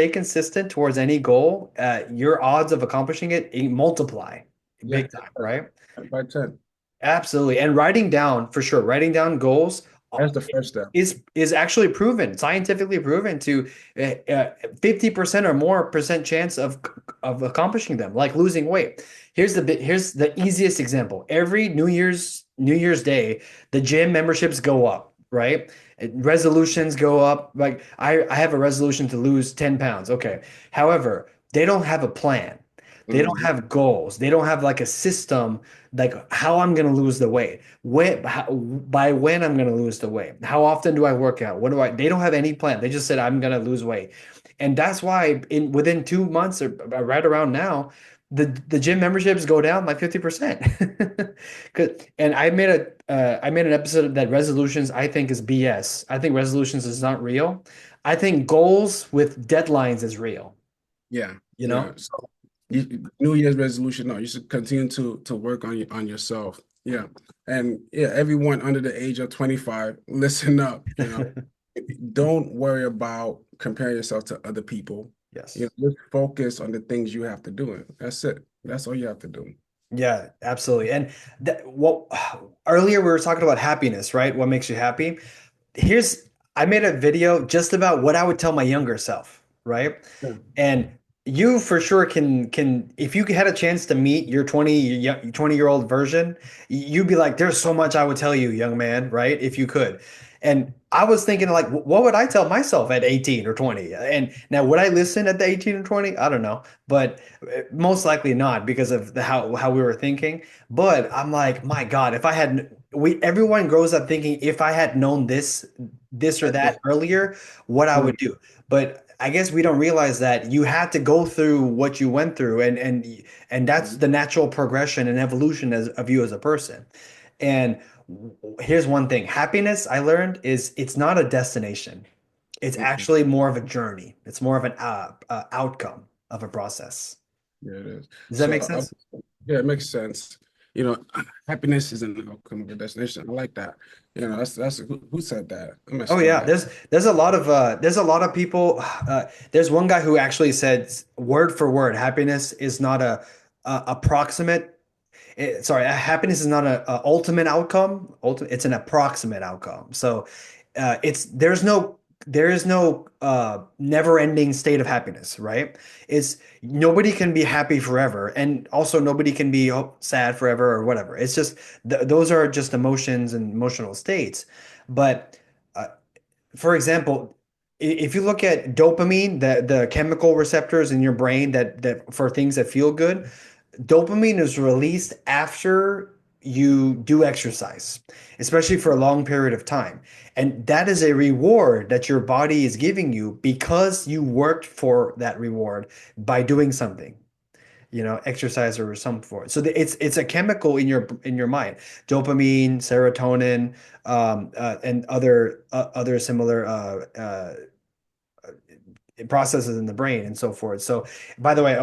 consistent towards any goal, your odds of accomplishing it multiply Yeah, big time, right? by 10. Absolutely. And writing down, for sure, writing down goals That's the first step. is actually proven, scientifically proven to 50% or more percent chance of accomplishing them, like losing weight. Here's the easiest example. Every New Year's Day, the gym memberships go up, right? Resolutions go up. Like I have a resolution to lose 10 pounds. Okay. However, they don't have a plan. They don't Mhm. have goals. They don't have like a system, like how I'm going to lose the weight, by when I'm going to lose the weight, how often do I work out, what do I, they don't have any plan. They just said, I'm going to lose weight. And that's why within 2 months or right around now, the gym memberships go down like 50%. 'Cause I made an episode that resolutions I think is BS. I think resolutions is not real. I think goals with deadlines is real, Yeah, you yeah. know? So New Year's resolution, no, you should continue to work on yourself. Yeah. And yeah, everyone under the age of 25, listen up, Don't worry about comparing yourself to other people. Yes. Just focus on the things you have to do. And that's it. That's all you have to do. Yeah, absolutely. And what earlier we were talking about happiness, right? What makes you happy? Here's I made a video just about what I would tell my younger self, right? Yeah. And you for sure can if you had a chance to meet your 20-year-old version, you'd be like, there's so much I would tell you, young man, right? If you could. And I was thinking like, what would I tell myself at 18 or 20? And now would I listen at the 18 or 20? I don't know, but most likely not because of how we were thinking. But I'm like, my God, if I had we everyone grows up thinking if I had known this or At this that earlier, what I would point. do. But I guess we don't realize that you had to go through what you went through, and that's Mhm. the natural progression and evolution of you as a person. And here's one thing: happiness, I learned, is it's not a destination. It's Mhm. actually more of a journey. It's more of an outcome of a process. Yeah, it is. Does that So, make sense? yeah, it makes sense. You know, happiness is an outcome of a destination. I like that. That's who said that? I'm gonna Oh steal yeah, that. there's a lot of people. There's one guy who actually said word for word, happiness is not a approximate. Happiness is not a ultimate outcome. It's an approximate outcome. So it's there is no never-ending state of happiness, right? It's nobody can be happy forever, and also nobody can be sad forever or whatever. It's just those are just emotions and emotional states. But uh, for example, if you look at dopamine, the chemical receptors in your brain that for things that feel good, dopamine is released after you do exercise, especially for a long period of time. And that is a reward that your body is giving you because you worked for that reward by doing something, exercise or some form. So it's a chemical in your mind, dopamine, serotonin, and other similar processes in the brain and so forth. So, by the way,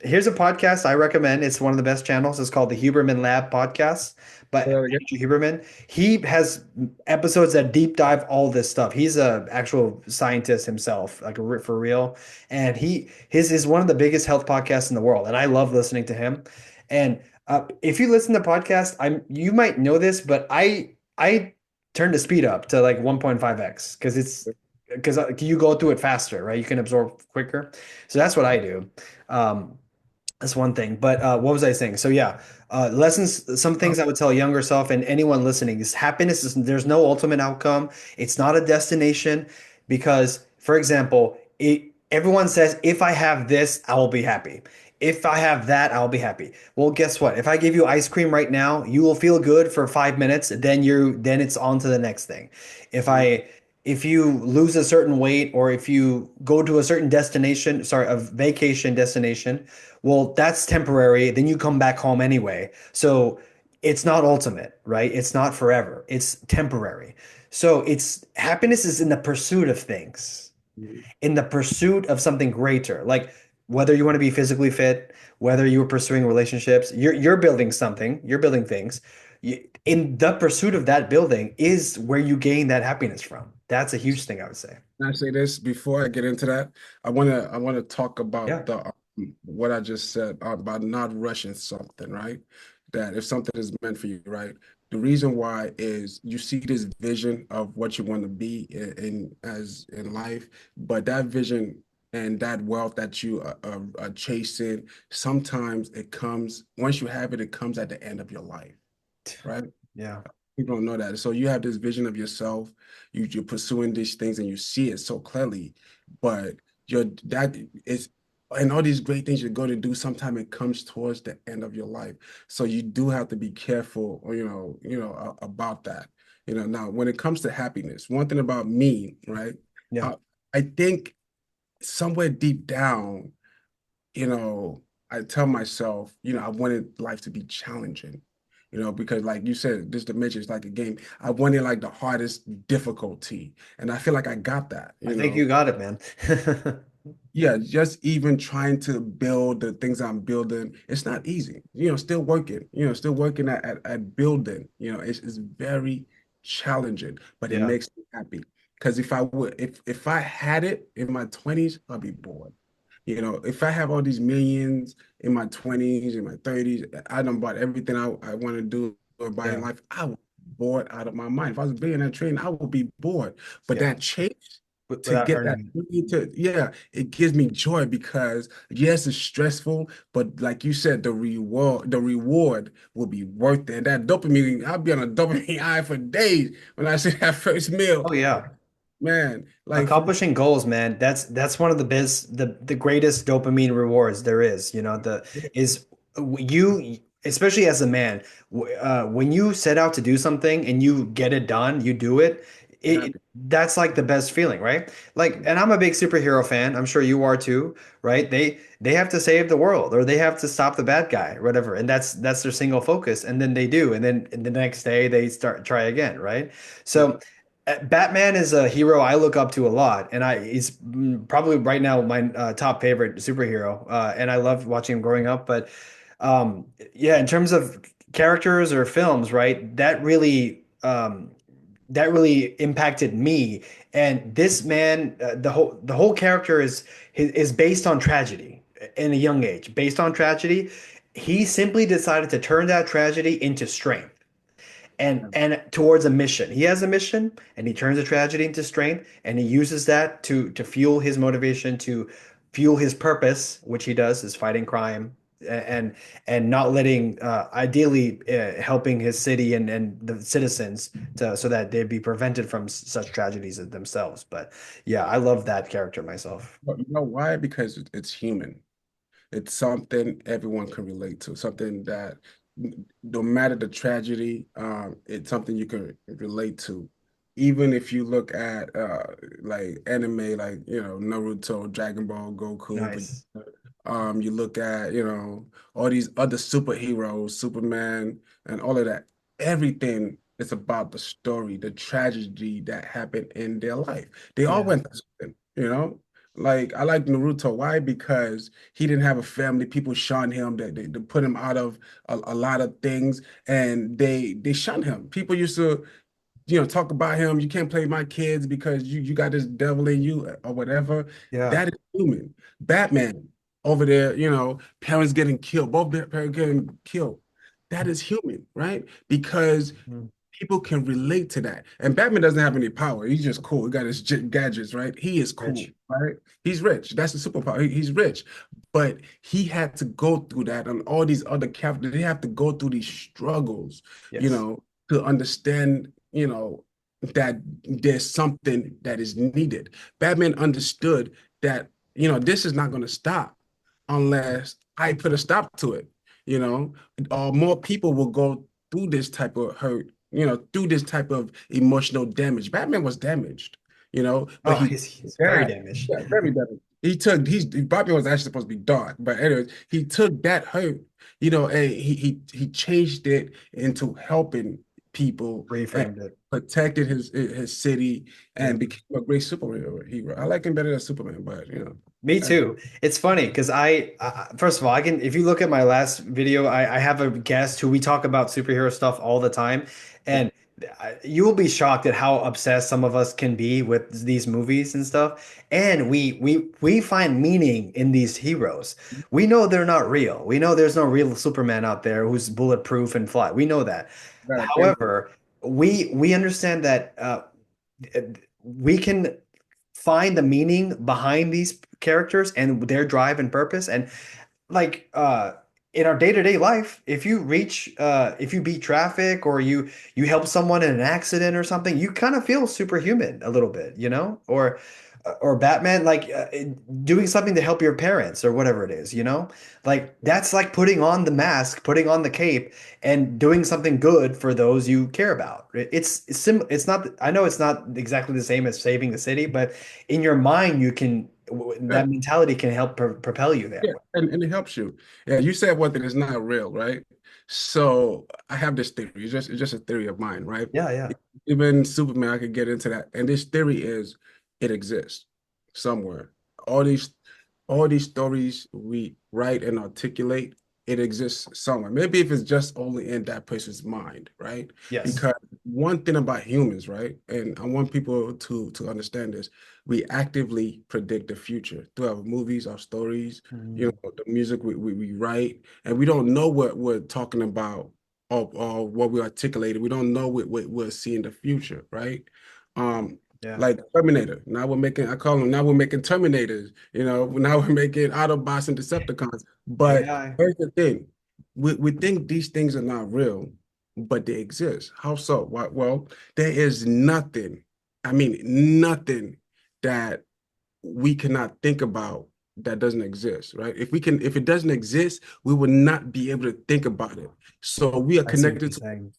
here's a podcast I recommend. It's one of the best channels. It's called the Huberman Lab Podcast by Say that again. Andrew Huberman. He has episodes that deep dive all this stuff. He's a actual scientist himself, like for real. And his is one of the biggest health podcasts in the world, and I love listening to him. And if you listen to podcasts, you might know this, but I turned the speed up to like 1.5x because you go through it faster, right? You can absorb quicker. So that's what I do. Um, that's one thing. But what was I saying? So yeah, lessons. Some Oh, things I would tell younger self and anyone listening is happiness is there's no ultimate outcome. It's not a destination because, for example, everyone says if I have this, I will be happy. If I have that, I'll be happy. Well, guess what? If I give you ice cream right now, you will feel good for 5 minutes. Then it's on to the next thing. If mhm. I if you lose a certain weight or if you go to a certain destination, sorry, a vacation destination, well, that's temporary. Then you come back home anyway. So it's not ultimate, right? It's not forever. It's temporary. So it's happiness is in the pursuit of things, in the pursuit of something greater. Like whether you want to be physically fit, whether you're pursuing relationships, you're building something, you're building things. In the pursuit of that building is where you gain that happiness from. That's a huge thing, I would say. Can I say this before I get into that? I wanna talk about Yeah. the what I just said about not rushing something, right? That if something is meant for you, right? The reason why is you see this vision of what you want to be in life, but that vision and that wealth that you are chasing, sometimes it comes once you have it, it comes at the end of your life, right? Yeah. People don't know that. So you have this vision of yourself, you're pursuing these things and you see it so clearly, but you're that is and all these great things you're going to do, sometime it comes towards the end of your life. So you do have to be careful, about that. Now when it comes to happiness, one thing about me, right? Yeah. Uh, I think somewhere deep down, you know, I tell myself, I wanted life to be challenging, because like you said, this dimension is like a game. I wanted like the hardest difficulty, and I feel like I got that, I think you got it, man. Yeah, just even trying to build the things I'm building, it's not easy. Still working at building, it's very challenging, but it Yeah. makes me happy. Because if I had it in my 20s, I'd be bored. If I have all these millions in my 20s, in my 30s, I done bought everything I want to do or buy in Yeah. life, I would be bored out of my mind. If I was a billionaire train, I would be bored. But Yeah. that chase to Without get that earning. yeah, it gives me joy because yes, it's stressful, but like you said, the reward will be worth it. That dopamine, I'll be on a dopamine high for days when I see that first meal. Oh yeah. Man, like for Accomplishing goals, man. That's one of the best, the greatest dopamine rewards there is. The is you, especially as a man, when you set out to do something and you get it done, you do it. happy. That's like the best feeling, right? Like, and I'm a big superhero fan. I'm sure you are too, right? They have to save the world or they have to stop the bad guy, or whatever, and that's their single focus. And then they do, and then the next day they start try again, right? Yeah. So. Batman is a hero I look up to a lot, and he's probably right now my top favorite superhero. And I loved watching him growing up. But yeah, in terms of characters or films, right? That really impacted me. And this man, the whole character is based on tragedy in a young age. Based on tragedy, he simply decided to turn that tragedy into strength and towards a mission. He has a mission and he turns a tragedy into strength and he uses that to fuel his motivation, to fuel his purpose, which he does is fighting crime and and not letting ideally helping his city and the citizens so that they'd be prevented from such tragedies themselves. But yeah, I love that character myself. But you know why? Because it's human. It's something everyone can relate to, something that no matter the tragedy, it's something you can relate to. Even if you look at like anime, like Naruto, Dragon Ball, Goku, Nice. you look at all these other superheroes, Superman, and all of that. Everything is about the story, the tragedy that happened in their life. They all Yeah. went through something. Like I like Naruto. Why? Because he didn't have a family. People shunned him. They put him out of a lot of things, and they shunned him. People used to, talk about him. You can't play my kids because you got this devil in you or whatever. Yeah. That is human. Batman over there, parents getting killed, both their parents getting killed. That is human, right? Because Mm. people can relate to that. And Batman doesn't have any power. He's just cool. He got his gadgets, right? He is cool, Rich. right? He's rich. That's the superpower. He's rich. But he had to go through that, and all these other characters, they have to go through these struggles, you Yes. know, to understand, that there's something that is needed. Batman understood that, this is not going to stop unless I put a stop to it, you know, more people will go through this type of hurt, through this type of emotional damage. Batman was damaged, but Oh, he he's very that, damaged. yeah, very damaged. Batman was actually supposed to be dark, but anyways, he took that hurt, and he changed it into helping people and Reframed it. protected his city Yeah. and became a great superhero hero. I like him better than Superman, but Me that's too. It's funny because first of all, I can, if you look at my last video, I have a guest who we talk about superhero stuff all the time. And you will be shocked at how obsessed some of us can be with these movies and stuff. And we find meaning in these heroes. We know they're not real. We know there's no real Superman out there who's bulletproof and fly. We know that. right. However, we understand that we can find the meaning behind these characters and their drive and purpose. And like in our day-to-day life, if you beat traffic or you help someone in an accident or something, you kind of feel superhuman a little bit, or or Batman, like doing something to help your parents or whatever it is, you know? Like that's like putting on the mask, putting on the cape and doing something good for those you care about. It's not I know it's not exactly the same as saving the city, but in your mind you can Yeah, that mentality can help propel you that yeah, way. and it helps you. Yeah, you said one thing is not real, right? So I have this theory. It's just a theory of mine, right? Yeah, yeah. Even Superman, I could get into that. And this theory is it exists somewhere. All these all these stories we write and articulate, it exists somewhere. Maybe if it's just only in that person's mind, right? Yes. Because one thing about humans, right? And I want people to understand this, we actively predict the future through our movies, our stories, Mhm. the music we write, and we don't know what we're talking about or what we articulated. We don't know what we'll see in the future, right? Um, Yeah. like Terminator. Now we're making, I call them, now we're making Terminators, now we're making Autobots and Decepticons. But AI. here's the thing. We think these things are not real, but they exist. How so? Why? Well, there is nothing, I mean, nothing that we cannot think about that doesn't exist, right? If it doesn't exist, we will not be able to think about it. So we are I see what you're connected to saying.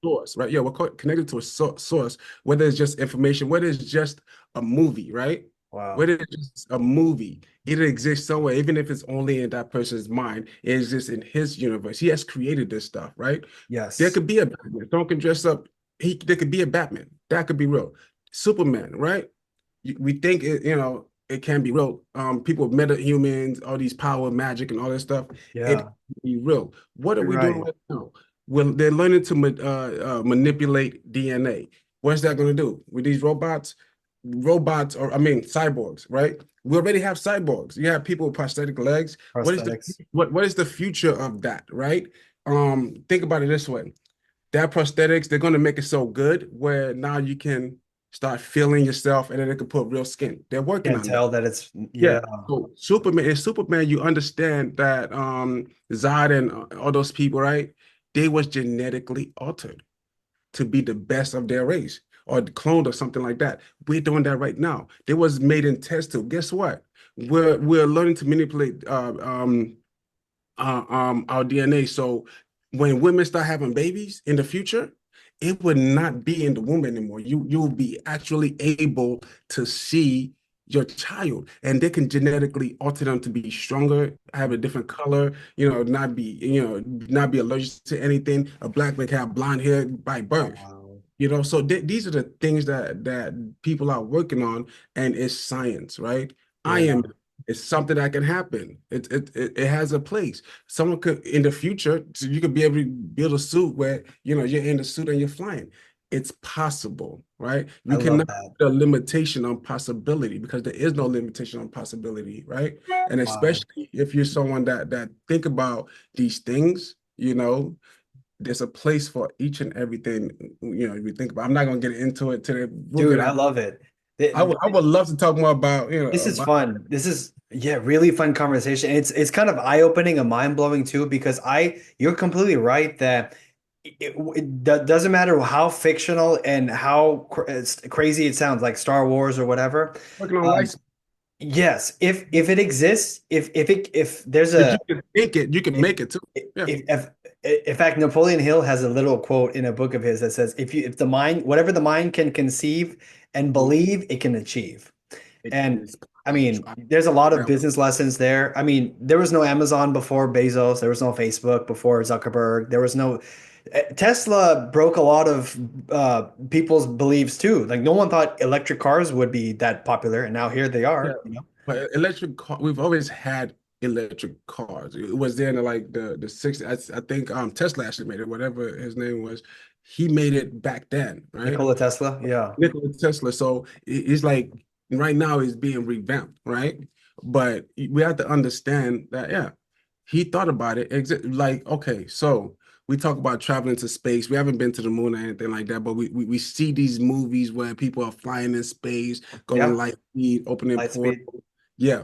source, right? Yeah, connected to a source, whether it's just information, whether it's just a movie, right? Wow. Whether it's just a movie, it exists somewhere, even if it's only in that person's mind, it exists in his universe. He has created this stuff, right? There Yes. could be a Batman. Someone can dress up. There could be a Batman. That could be real. Superman, right? We think it can be real. People, meta humans, all these power, magic, and all that stuff. It Yeah. can be real. What are You're we doing right. right now? Well, they're learning to manipulate DNA. What's that going to do with these robots? Robots, or I mean, cyborgs, right? We already have cyborgs. You have people with prosthetic legs. Prosthetics. What is the future of that, right? Think about it this way: that prosthetics, they're going to make it so good where now you can start feeling yourself, and then they can put real skin. They're working Can't on that. tell that it's Yeah. yeah. So Superman is Superman. You understand that Zod and all those people, right? They was genetically altered to be the best of their race or cloned or something like that. We're doing that right now. They was made in test tube. Guess what? We're learning to manipulate our DNA. So when women start having babies in the future, it would not be in the womb anymore. You will be actually able to see your child, and they can genetically alter them to be stronger, have a different color, not be allergic to anything. A black man can have blonde hair by birth. Wow. So these are the things that people are working on, and it's science, right? I Yeah. am It's something that can happen. It has a place. Someone could in the future, so you could be able to build a suit where you're in the suit and you're flying. It's possible, right? I You love cannot that. put a limitation on possibility because there is no limitation on possibility, right? And Wow. especially if you're someone that think about these things, there's a place for each and everything, we think about. I'm not gonna get into it today. We'll Dude, get I out. love it. I would love to talk more about, This is about fun. This is yeah, really fun conversation. It's kind of eye-opening and mind-blowing too because you're completely right that doesn't matter how fictional and how it's crazy it sounds like Star Wars or whatever. working on Um, license. yes, if it exists, if there's If a you can think it, you can if make it too. Yeah. if in fact Napoleon Hill has a little quote in a book of his that says if the mind whatever the mind can conceive and believe it can achieve. It And is I possible. mean, there's a lot of Well, business lessons there. I mean, there was no Amazon before Bezos, there was no Facebook before Zuckerberg, there was no Tesla broke a lot of people's beliefs too. Like no one thought electric cars would be that popular, and now here they yeah. are, But electric car, we've always had electric cars. It was there in like the 60s. I think Tesla actually made it, whatever his name was. He made it back then, right? Nikola Tesla. Yeah. Nikola Tesla. So it's like right now he's being revamped, right? But we have to understand that, yeah, he thought about it. Like, okay, so we talk about traveling to space. We haven't been to the moon or anything like that, but we see these movies where people are flying in space, going Yeah. light speed, opening Light speed. portals. Yeah.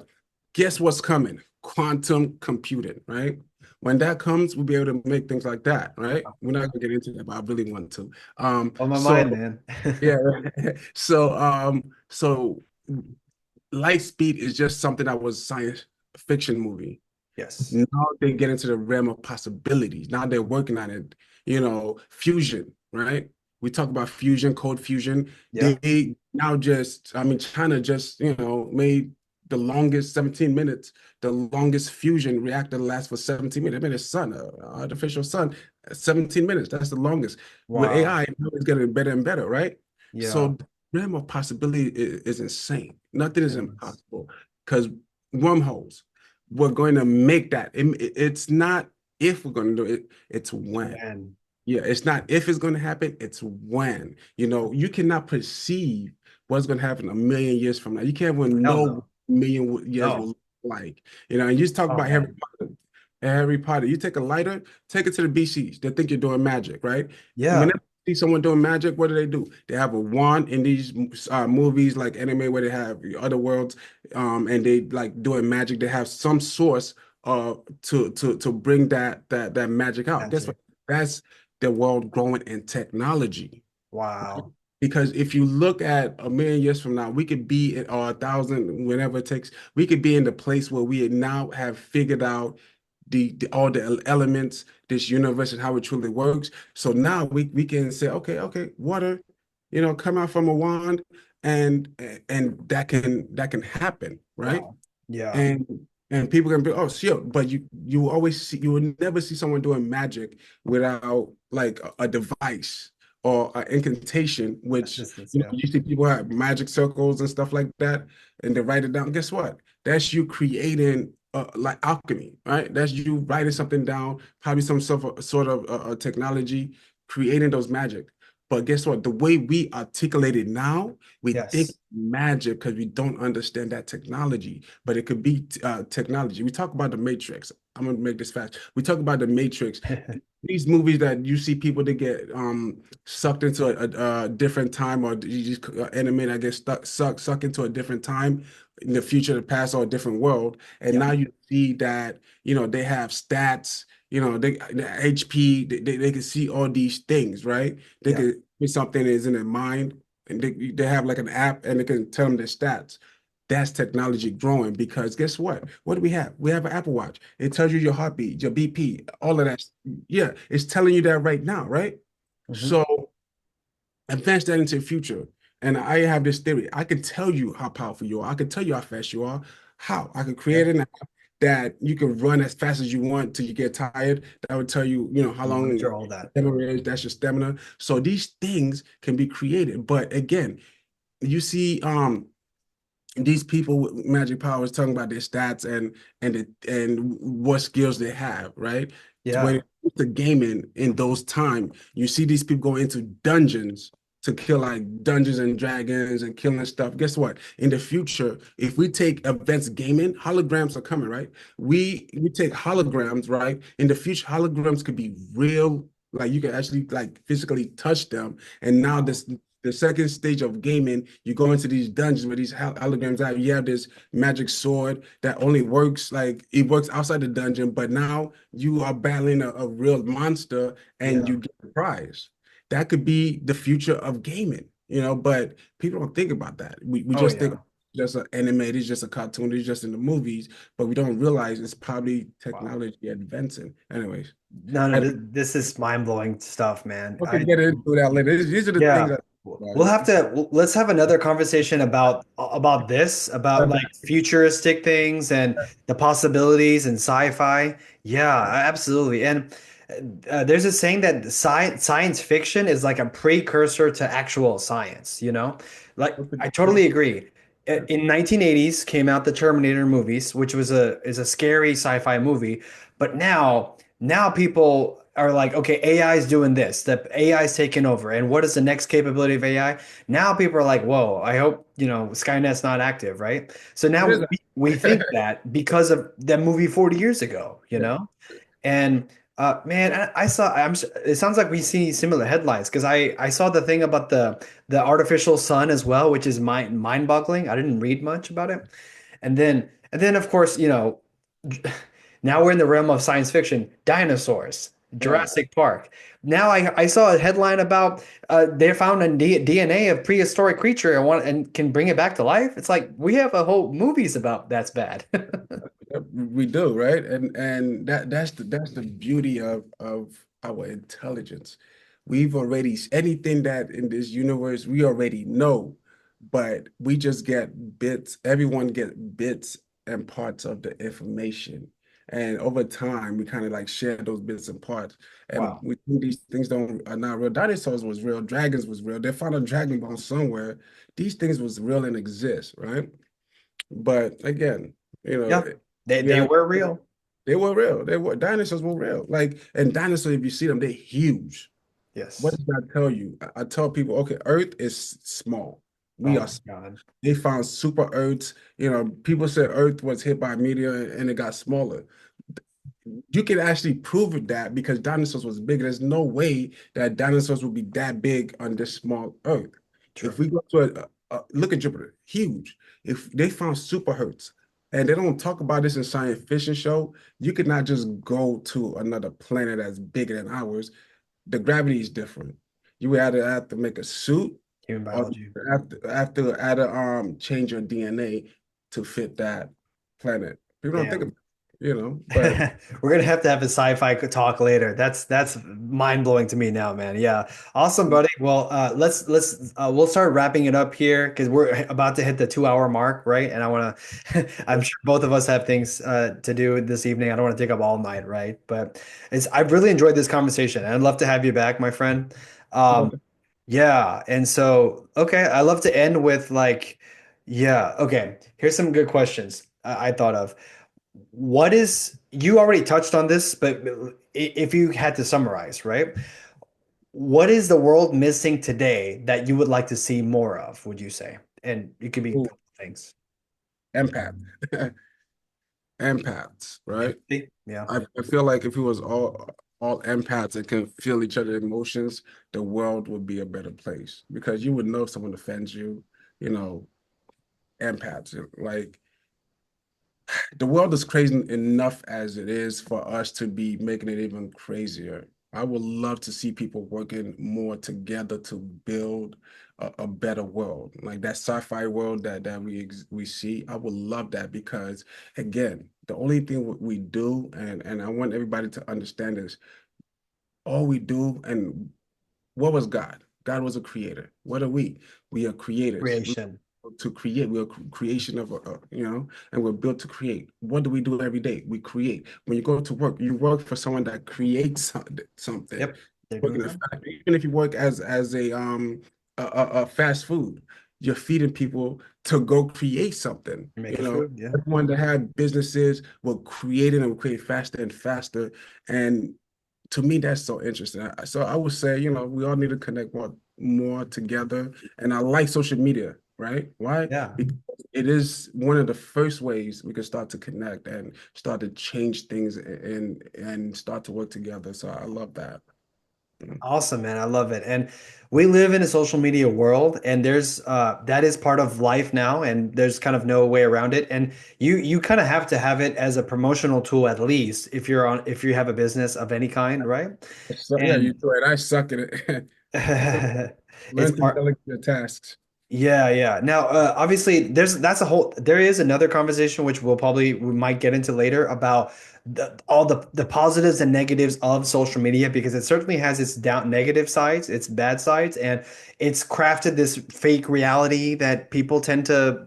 Guess what's coming? Quantum computing, right? When that comes, we'll be able to make things like that, right? We're not gonna get into that, but I really want to. On my So mind, man. yeah. So Lightspeed is just something that was science fiction movie. Yes. Now they get into the realm of possibilities. Now they're working on it, fusion, right? We talk about fusion, cold fusion. Yeah. They now just, I mean, China just, made the longest 17 minutes, the longest fusion reactor to last for 17 minutes. I mean, a sun, artificial sun, 17 minutes. That's the longest. With Wow. AI, it's getting better and better, right? So Yeah. the realm of possibility is insane. Nothing is Goodness. impossible because wormholes we're going to make that. It's not if we're going to do it, it's It's when. when. Yeah, it's not if it's going to happen, it's when. You cannot perceive what's going to happen a million years from now. You can't even Hell know what no. a million years will No. look like. And you just talk Oh about man. Harry Potter. You take a lighter, take it to the BCs. They think you're doing magic, right? Yeah. Whenever you see someone doing magic, what do? They have a wand in these movies like anime where they have other worlds, and they like doing magic. They have some source to bring that magic out. Guess what? Magic. That's the world growing in technology. Wow. Because if you look at a million years from now, we could be in, or 1,000, whenever it takes, we could be in the place where we now have figured out all the elements, this universe and how it truly works. So now we can say, okay, water, come out from a wand, and that can happen, right? Wow. Yeah. and and people can be, oh sure, but you will never see someone doing magic without like a device or an incantation, which Assistance. Yeah. you see people have magic circles and stuff like that, and they write it down. Guess what? That's you creating like alchemy, right? That's you writing something down, probably some sort of technology, creating those magic. But guess what? The way we articulate it now, we think Yes. magic because we don't understand that technology, but it could be technology. We talk about the Matrix. I'm gonna make this fast. We talk about the Matrix. These movies that you see people that get sucked into a different time, or you just anime that gets sucked into a different time in the future, the past, or a different world, and Yeah. now you see that they have stats. The HP. They can see all these things, right? They Yeah. can if something is in their mind, and they have like an app and they can tell them their stats. That's technology growing because guess what? What do we have? We have an Apple Watch. It tells you your heartbeat, your BP, all of that. Yeah, it's telling you that right now, right? Hmm. So advance that into the future. And I have this theory. I can tell you how powerful you are. I can tell you how fast you are. How? I can Yeah. create an app that you can run as fast as you want till you get tired. That would tell you, how long Monitor all that. stamina is. That's your stamina. So these things can be created. But again, you see these people with magic powers talking about their stats and what skills they have, right? When Yeah. it comes to gaming in those time, you see these people go into dungeons to kill like Dungeons and Dragons and killing stuff. Guess what? In the future, if we take advanced gaming, holograms are coming, right? We take holograms, right? In the future, holograms could be real, like you can actually like physically touch them. And now Wow. this the second stage of gaming, you go into these dungeons where these holograms out. You have this magic sword that only works like it works outside the dungeon, but now you are battling a real monster and Yeah. you get a prize. That could be the future of gaming, but people don't think about that. We Oh just think yeah. just an animated, it's just a cartoon, it's just in the movies, but we don't realize it's probably Wow. technology advancing. Anyways, No, no, I this is mind-blowing stuff, man. we can get into that later. These are the things Yeah. that We'll have to let's have another conversation about this, about like futuristic things and the possibilities and sci-fi. Yeah, absolutely. And there's a saying that science fiction is like a precursor to actual science, you know? Like I totally agree. In 1980s came out the Terminator movies, which was a scary sci-fi movie, but now people are like, okay, AI is doing this, the AI is taking over. And what is the next capability of AI? Now people are like, whoa, I hope, Skynet's not active, right? So It now is. we think that because of that movie 40 years ago, you Yeah. know? And man, I saw it sounds like we see similar headlines because I saw the thing about the artificial sun as well, which is mind-boggling. I didn't read much about it. And then of course, now we're in the realm of science fiction, dinosaurs. Yeah. Jurassic Park. Now I saw a headline about they found a DNA of prehistoric creature and want and can bring it back to life. It's like we have a whole movies about that's bad. Yep, we do, right? And that's the beauty of our intelligence. We've already anything that in this universe we already know, but we just get bits. Everyone get bits and parts of the information. And over time, we kind of like share those bits and parts. And Wow. we think these things don't are not real. Dinosaurs was real, dragons was real. They found a dragon bone somewhere. These things was real and exist, right? But again, you know, Yeah. They we they have were real. they were real. They were dinosaurs were real. Like and dinosaurs, if you see them, they're huge. What Yes. does that tell you? I tell people, okay, Earth is small. We Oh are. my God. They found super Earths. People said Earth was hit by a meteor and it got smaller. You can actually prove that because dinosaurs was big. There's no way that dinosaurs would be that big on this small Earth. If True. we go to look at Jupiter, huge. If they found super Hertz, and they don't talk about this in science fiction show, you could not just go to another planet that's bigger than ours. The gravity is different. You would either have to make a suit Human or biology. have to add change your DNA to fit that planet. People don't think Damn. about but We're gonna have to have a sci-fi talk later. That's mind-blowing to me now, man. Yeah. Awesome, buddy. Well, let's we'll start wrapping it up here because we're about to hit the 2 hour mark, right? And I wanna I'm sure both of us have things to do this evening. I don't want to take up all night, right? But I've really enjoyed this conversation. I'd love to have you back, my friend. Um, yeah, and so okay, I love to end with like, yeah, okay. Here's some good questions I thought of. What is, you already touched on this, but if you had to summarize, right? What is the world missing today that you would like to see more of, would you say? And it could be a Ooh, couple things. empath, empaths, right? Empathy? Yeah. I feel like if it was all empaths that can feel each other's emotions, the world would be a better place because you would know if someone offends you. You know, empaths like the world is crazy enough as it is for us to be making it even crazier. I would love to see people working more together to build a better world, like that sci-fi world that we see. I would love that because, again, the only thing we do, and I want everybody to understand this, all we do, and what was God? God was a creator. What are we? We are creators. We Creation. to create. We're creation of and we're built to create. What do we do every day? We create. When you go to work, you work for someone that creates something. Yep. They're Work doing in a that. factory, even if you work as a fast food, you're feeding people to go create something. You're making food. Yeah. Everyone that had businesses will create it and will create faster and faster. And to me, that's so interesting. So I would say, we all need to connect more together. And I like social media, right? Why? Yeah. Because it is one of the first ways we can start to connect and start to change things and start to work together. So I love that. Awesome, man. I love it. And we live in a social media world and there's that is part of life now and there's kind of no way around it. And you kind of have to have it as a promotional tool at least if you have a business of any kind, right? So yeah, you And do it. I suck at it. it's Learn to part. delegate your tasks. Yeah, yeah. Now, obviously, there is another conversation which we might get into later about all the positives and negatives of social media because it certainly has its down negative sides, its bad sides, and it's crafted this fake reality that people tend to,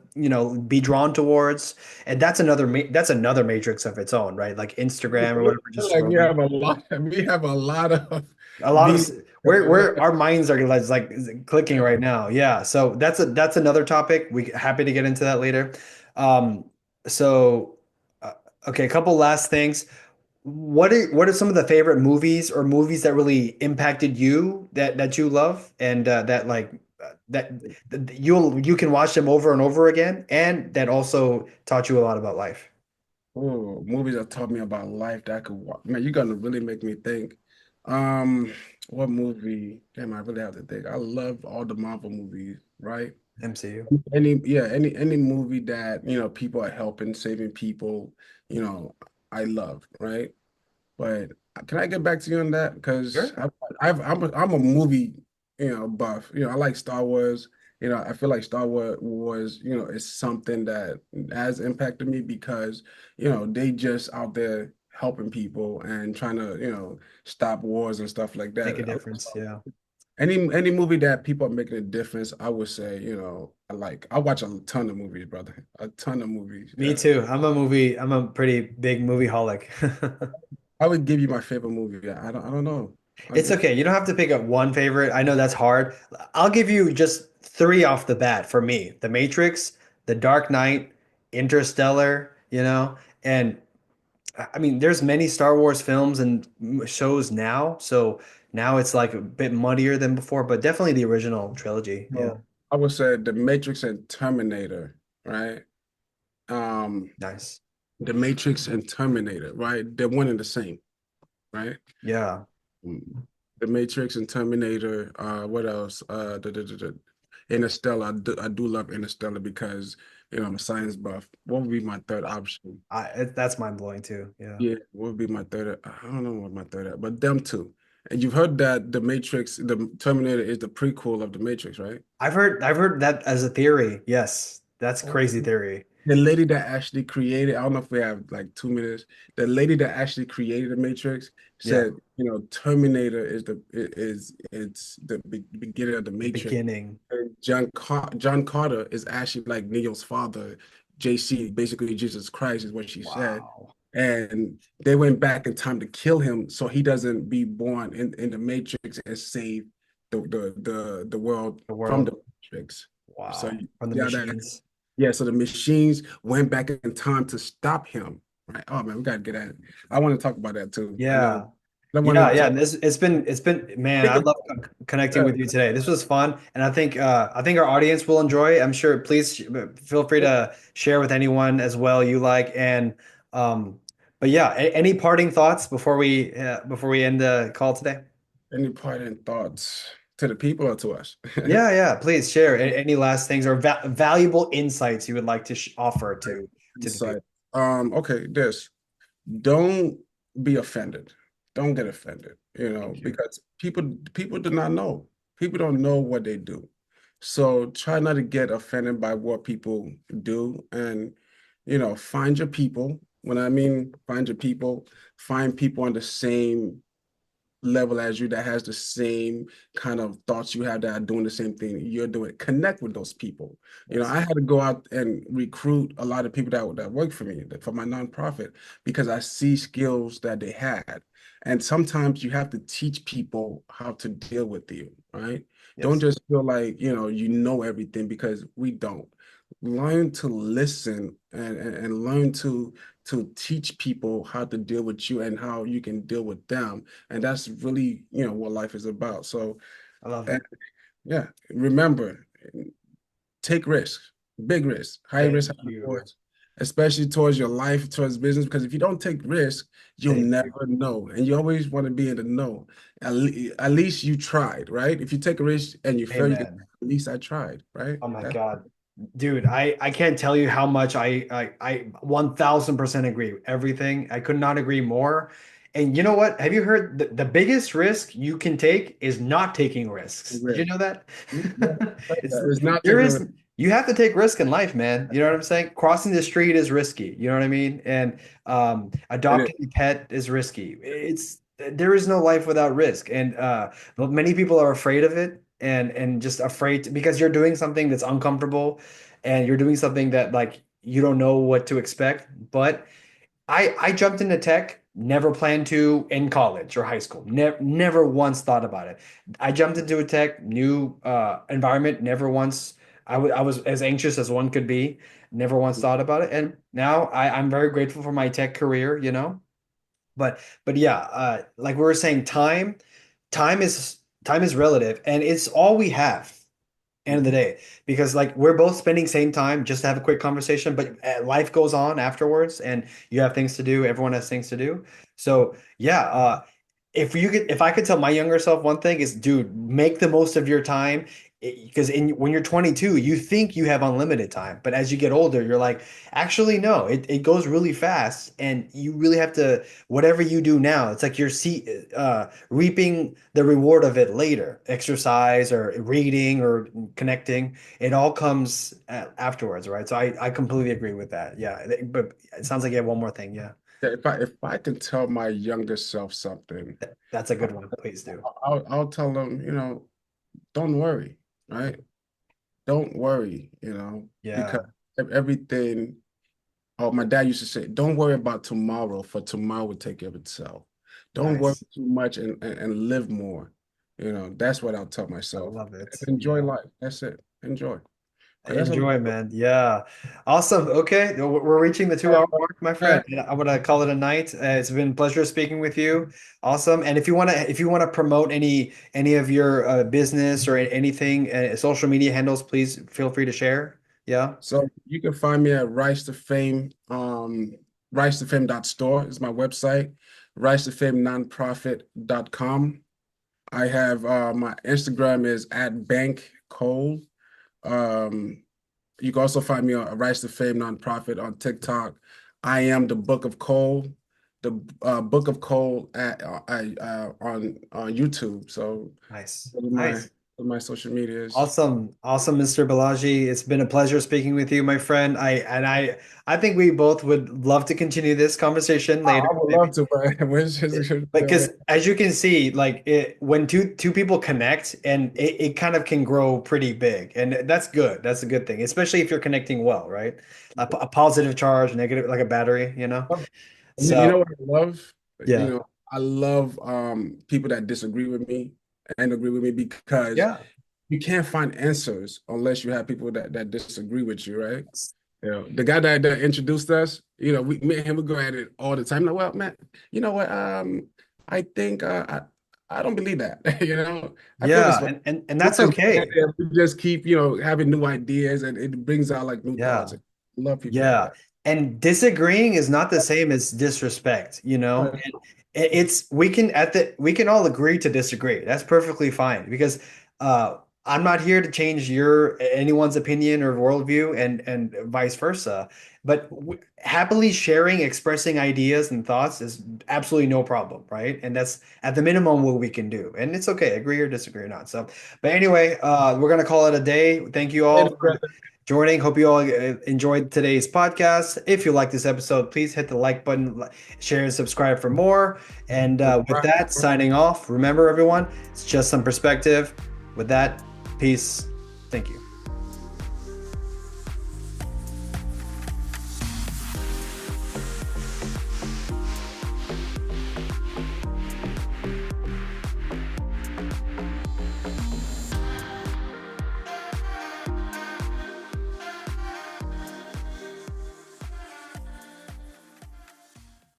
be drawn towards, and that's another matrix of its own, right? Like Instagram or whatever, just Like scrolling. we have a lot of A lot of media. where our minds are like clicking right now. Yeah. So that's another topic. We happy to get into that later. Um, so okay, a couple last things. What are some of the favorite movies or movies that really impacted you that you love and that like that you can watch them over and over again and that also taught you a lot about life? Oh, movies that taught me about life that I could watch. Man, you're gonna really make me think. Um, what movie? Damn, I really have to think. I love all the Marvel movies, right? MCU. Any movie that, people are helping, saving people, I love, right? But can I get back to you on that? Because Sure. I'm a movie, buff. I like Star Wars. I feel like Star Wars, is something that has impacted me because, they just out there helping people and trying to, stop wars and stuff like Make a that. difference. Yeah. Any movie that people are making a difference, I would say, I like. I watch a ton of movies, brother. A ton of movies. Me too. I'm a pretty big movie holic. I would give you my favorite movie. I don't know. I It's just okay. You don't have to pick up one favorite. I know that's hard. I'll give you just three off the bat for me. The Matrix, The Dark Knight, Interstellar, and I mean, there's many Star Wars films and shows now, so now it's like a bit muddier than before, but definitely the original trilogy. Yeah. So I would say The Matrix and Terminator, right? Um, Nice. The Matrix and Terminator, right? They're one and the same, right? Yeah. Mm. The Matrix and Terminator. What else? Interstellar. I do love Interstellar because I'm a science buff. What would be my third option? That's mind blowing too. Yeah. Yeah, what would be my third? I don't know what my third, but them two. And you've heard that the Matrix, the Terminator is the prequel of the Matrix, right? I've heard that as a theory. Yes. That's crazy theory. The lady that actually created, I don't know if we have like 2 minutes. The lady that actually created the Matrix Yeah. said, Terminator is it's the beginning of the The Matrix. beginning. And John Carter is actually like Neo's father, JC, basically Jesus Christ is what she said. Wow. And they went back in time to kill him so he doesn't be born in the Matrix and save the world The from world. the Matrix. So Wow. From the yeah, that machines. yeah, so the machines went back in time to stop him. Right. Oh man, we gotta get at it. I want to talk about that too. I know. Yeah. I want Yeah, to yeah. talk. It's been man, Think I of, love connecting uh, with you today. This was fun, and I think our audience will enjoy. I'm sure. Please feel free to share with anyone as well you like. And but yeah, any parting thoughts before we end the call today? any parting thoughts to the people or to us? Yeah, yeah. Please share any last things or valuable insights you would like to sh offer to the Insight. people. Okay, this. Don't be offended. Don't get offended, Thank you. because people do not know. People don't know what they do. So try not to get offended by what people do and find your people. When I mean find people on the same level as you that has the same kind of thoughts you have that are doing the same thing you're doing. Connect with those people. Yes, I had to go out and recruit a lot of people that work for me for my nonprofit because I see skills that they had. And sometimes you have to teach people how to deal with you, right? Don't yes, just feel like, you know everything because we don't. Learn to listen and learn to teach people how to deal with you and how you can deal with them, and that's really what life is about. So I love and it. yeah, remember, take risks, big risks, high Thank risk, high you. rewards, especially towards your life, towards business, because if you don't take risks, you'll Thank you. never know, and you always want to be in the know. At least you tried, right? If you take a risk and you fail, you can Amen. at least I tried, right? Oh my That's God. Dude, I can't tell you how much I 1000% agree with everything. I could not agree more. And you know what? Have you heard the biggest risk you can take is not taking risks? Did you risk. know that? Yeah, It's it's not there taking a is risk. you have to take risk in life, man. You know what I'm saying? Crossing the street is risky. You know what I mean? And It is. adopting a pet is risky. It's there is no life without risk. And but many people are afraid of it and just afraid because you're doing something that's uncomfortable and you're doing something that like you don't know what to expect. But I jumped into tech, never planned to in college or high school. Never once thought about it. I jumped into a tech new environment, never once I was as anxious as one could be, never once thought about it. And now I'm very grateful for my tech career, but yeah, like we were saying, time is time is relative and it's all we have end of the day because like we're both spending same time just to have a quick conversation but life goes on afterwards and you have things to do, everyone has things to do. So yeah, if I could tell my younger self one thing is dude, make the most of your time. because in when you're 22, you think you have unlimited time, but as you get older, you're like, actually, no, it goes really fast, and you really have to whatever you do now. It's like reaping the reward of it later. Exercise or reading or connecting, it all comes afterwards, right? So I completely agree with that. Yeah, but it sounds like you have one more thing. Yeah, If I can tell my younger self something, that's a good one. Please do. I'll tell them, don't worry, right? Don't worry, because Yeah, everything. Oh, my dad used to say, "Don't worry about tomorrow, for tomorrow will take care of itself." Don't worry nice. too much and live more. That's what I'll tell I myself. love it. Enjoy Yeah. life. That's it. Enjoy. Because that's Enjoy, man. Yeah. Awesome. Okay. We're reaching the 2 hour mark, my friend. a And I want to call it a night. It's been a pleasure speaking with you. Awesome. And if you want to promote any of your business or anything, social media handles, please feel free to share. Yeah. So you can find me at Rise to Fame, risetofame.store is my website, rise to fame nonprofit.com. I have my Instagram is at Bank Cole. Um, you can also find me on Rise to Fame nonprofit on TikTok. I am the Book of Cole, the Book of Cole on YouTube. So Nice. those are Nice. my social medias. Awesome. Awesome, Mr. Balaji. It's been a pleasure speaking with you, my friend. I think we both would love to continue this conversation later. I would love to, but Because as you can see, like when two people connect and it kind of can grow pretty big, and that's good. That's a good thing, especially if you're connecting well, right? A positive charge, negative, like a battery, you know? You So know what I love? yeah, I love people that disagree with me and agree with me because yeah, you can't find answers unless you have people that disagree with you, right? The guy that introduced us, me and him would go at it all the time. Like, well, man, you know what? I think I don't believe that. I feel this yeah, way. and We that's just okay. we just keep, having new ideas, and it brings out like new thoughts. Yeah. I love people like Yeah. that. And disagreeing is not the same as disrespect, you know? Right. And it's we can all agree to disagree. That's perfectly fine because I'm not here to change your anyone's opinion or worldview and vice versa. But happily sharing, expressing ideas and thoughts is absolutely no problem, right? And that's at the minimum what we can do. And it's okay, agree or disagree or not. So, but anyway, we're gonna call it a day. Thank you all Later, for brother. joining. Hope you all enjoyed today's podcast. If you like this episode, please hit the like button, share, and subscribe for more. And with that, signing off. Remember, everyone, it's just some perspective. With that, peace. Thank you.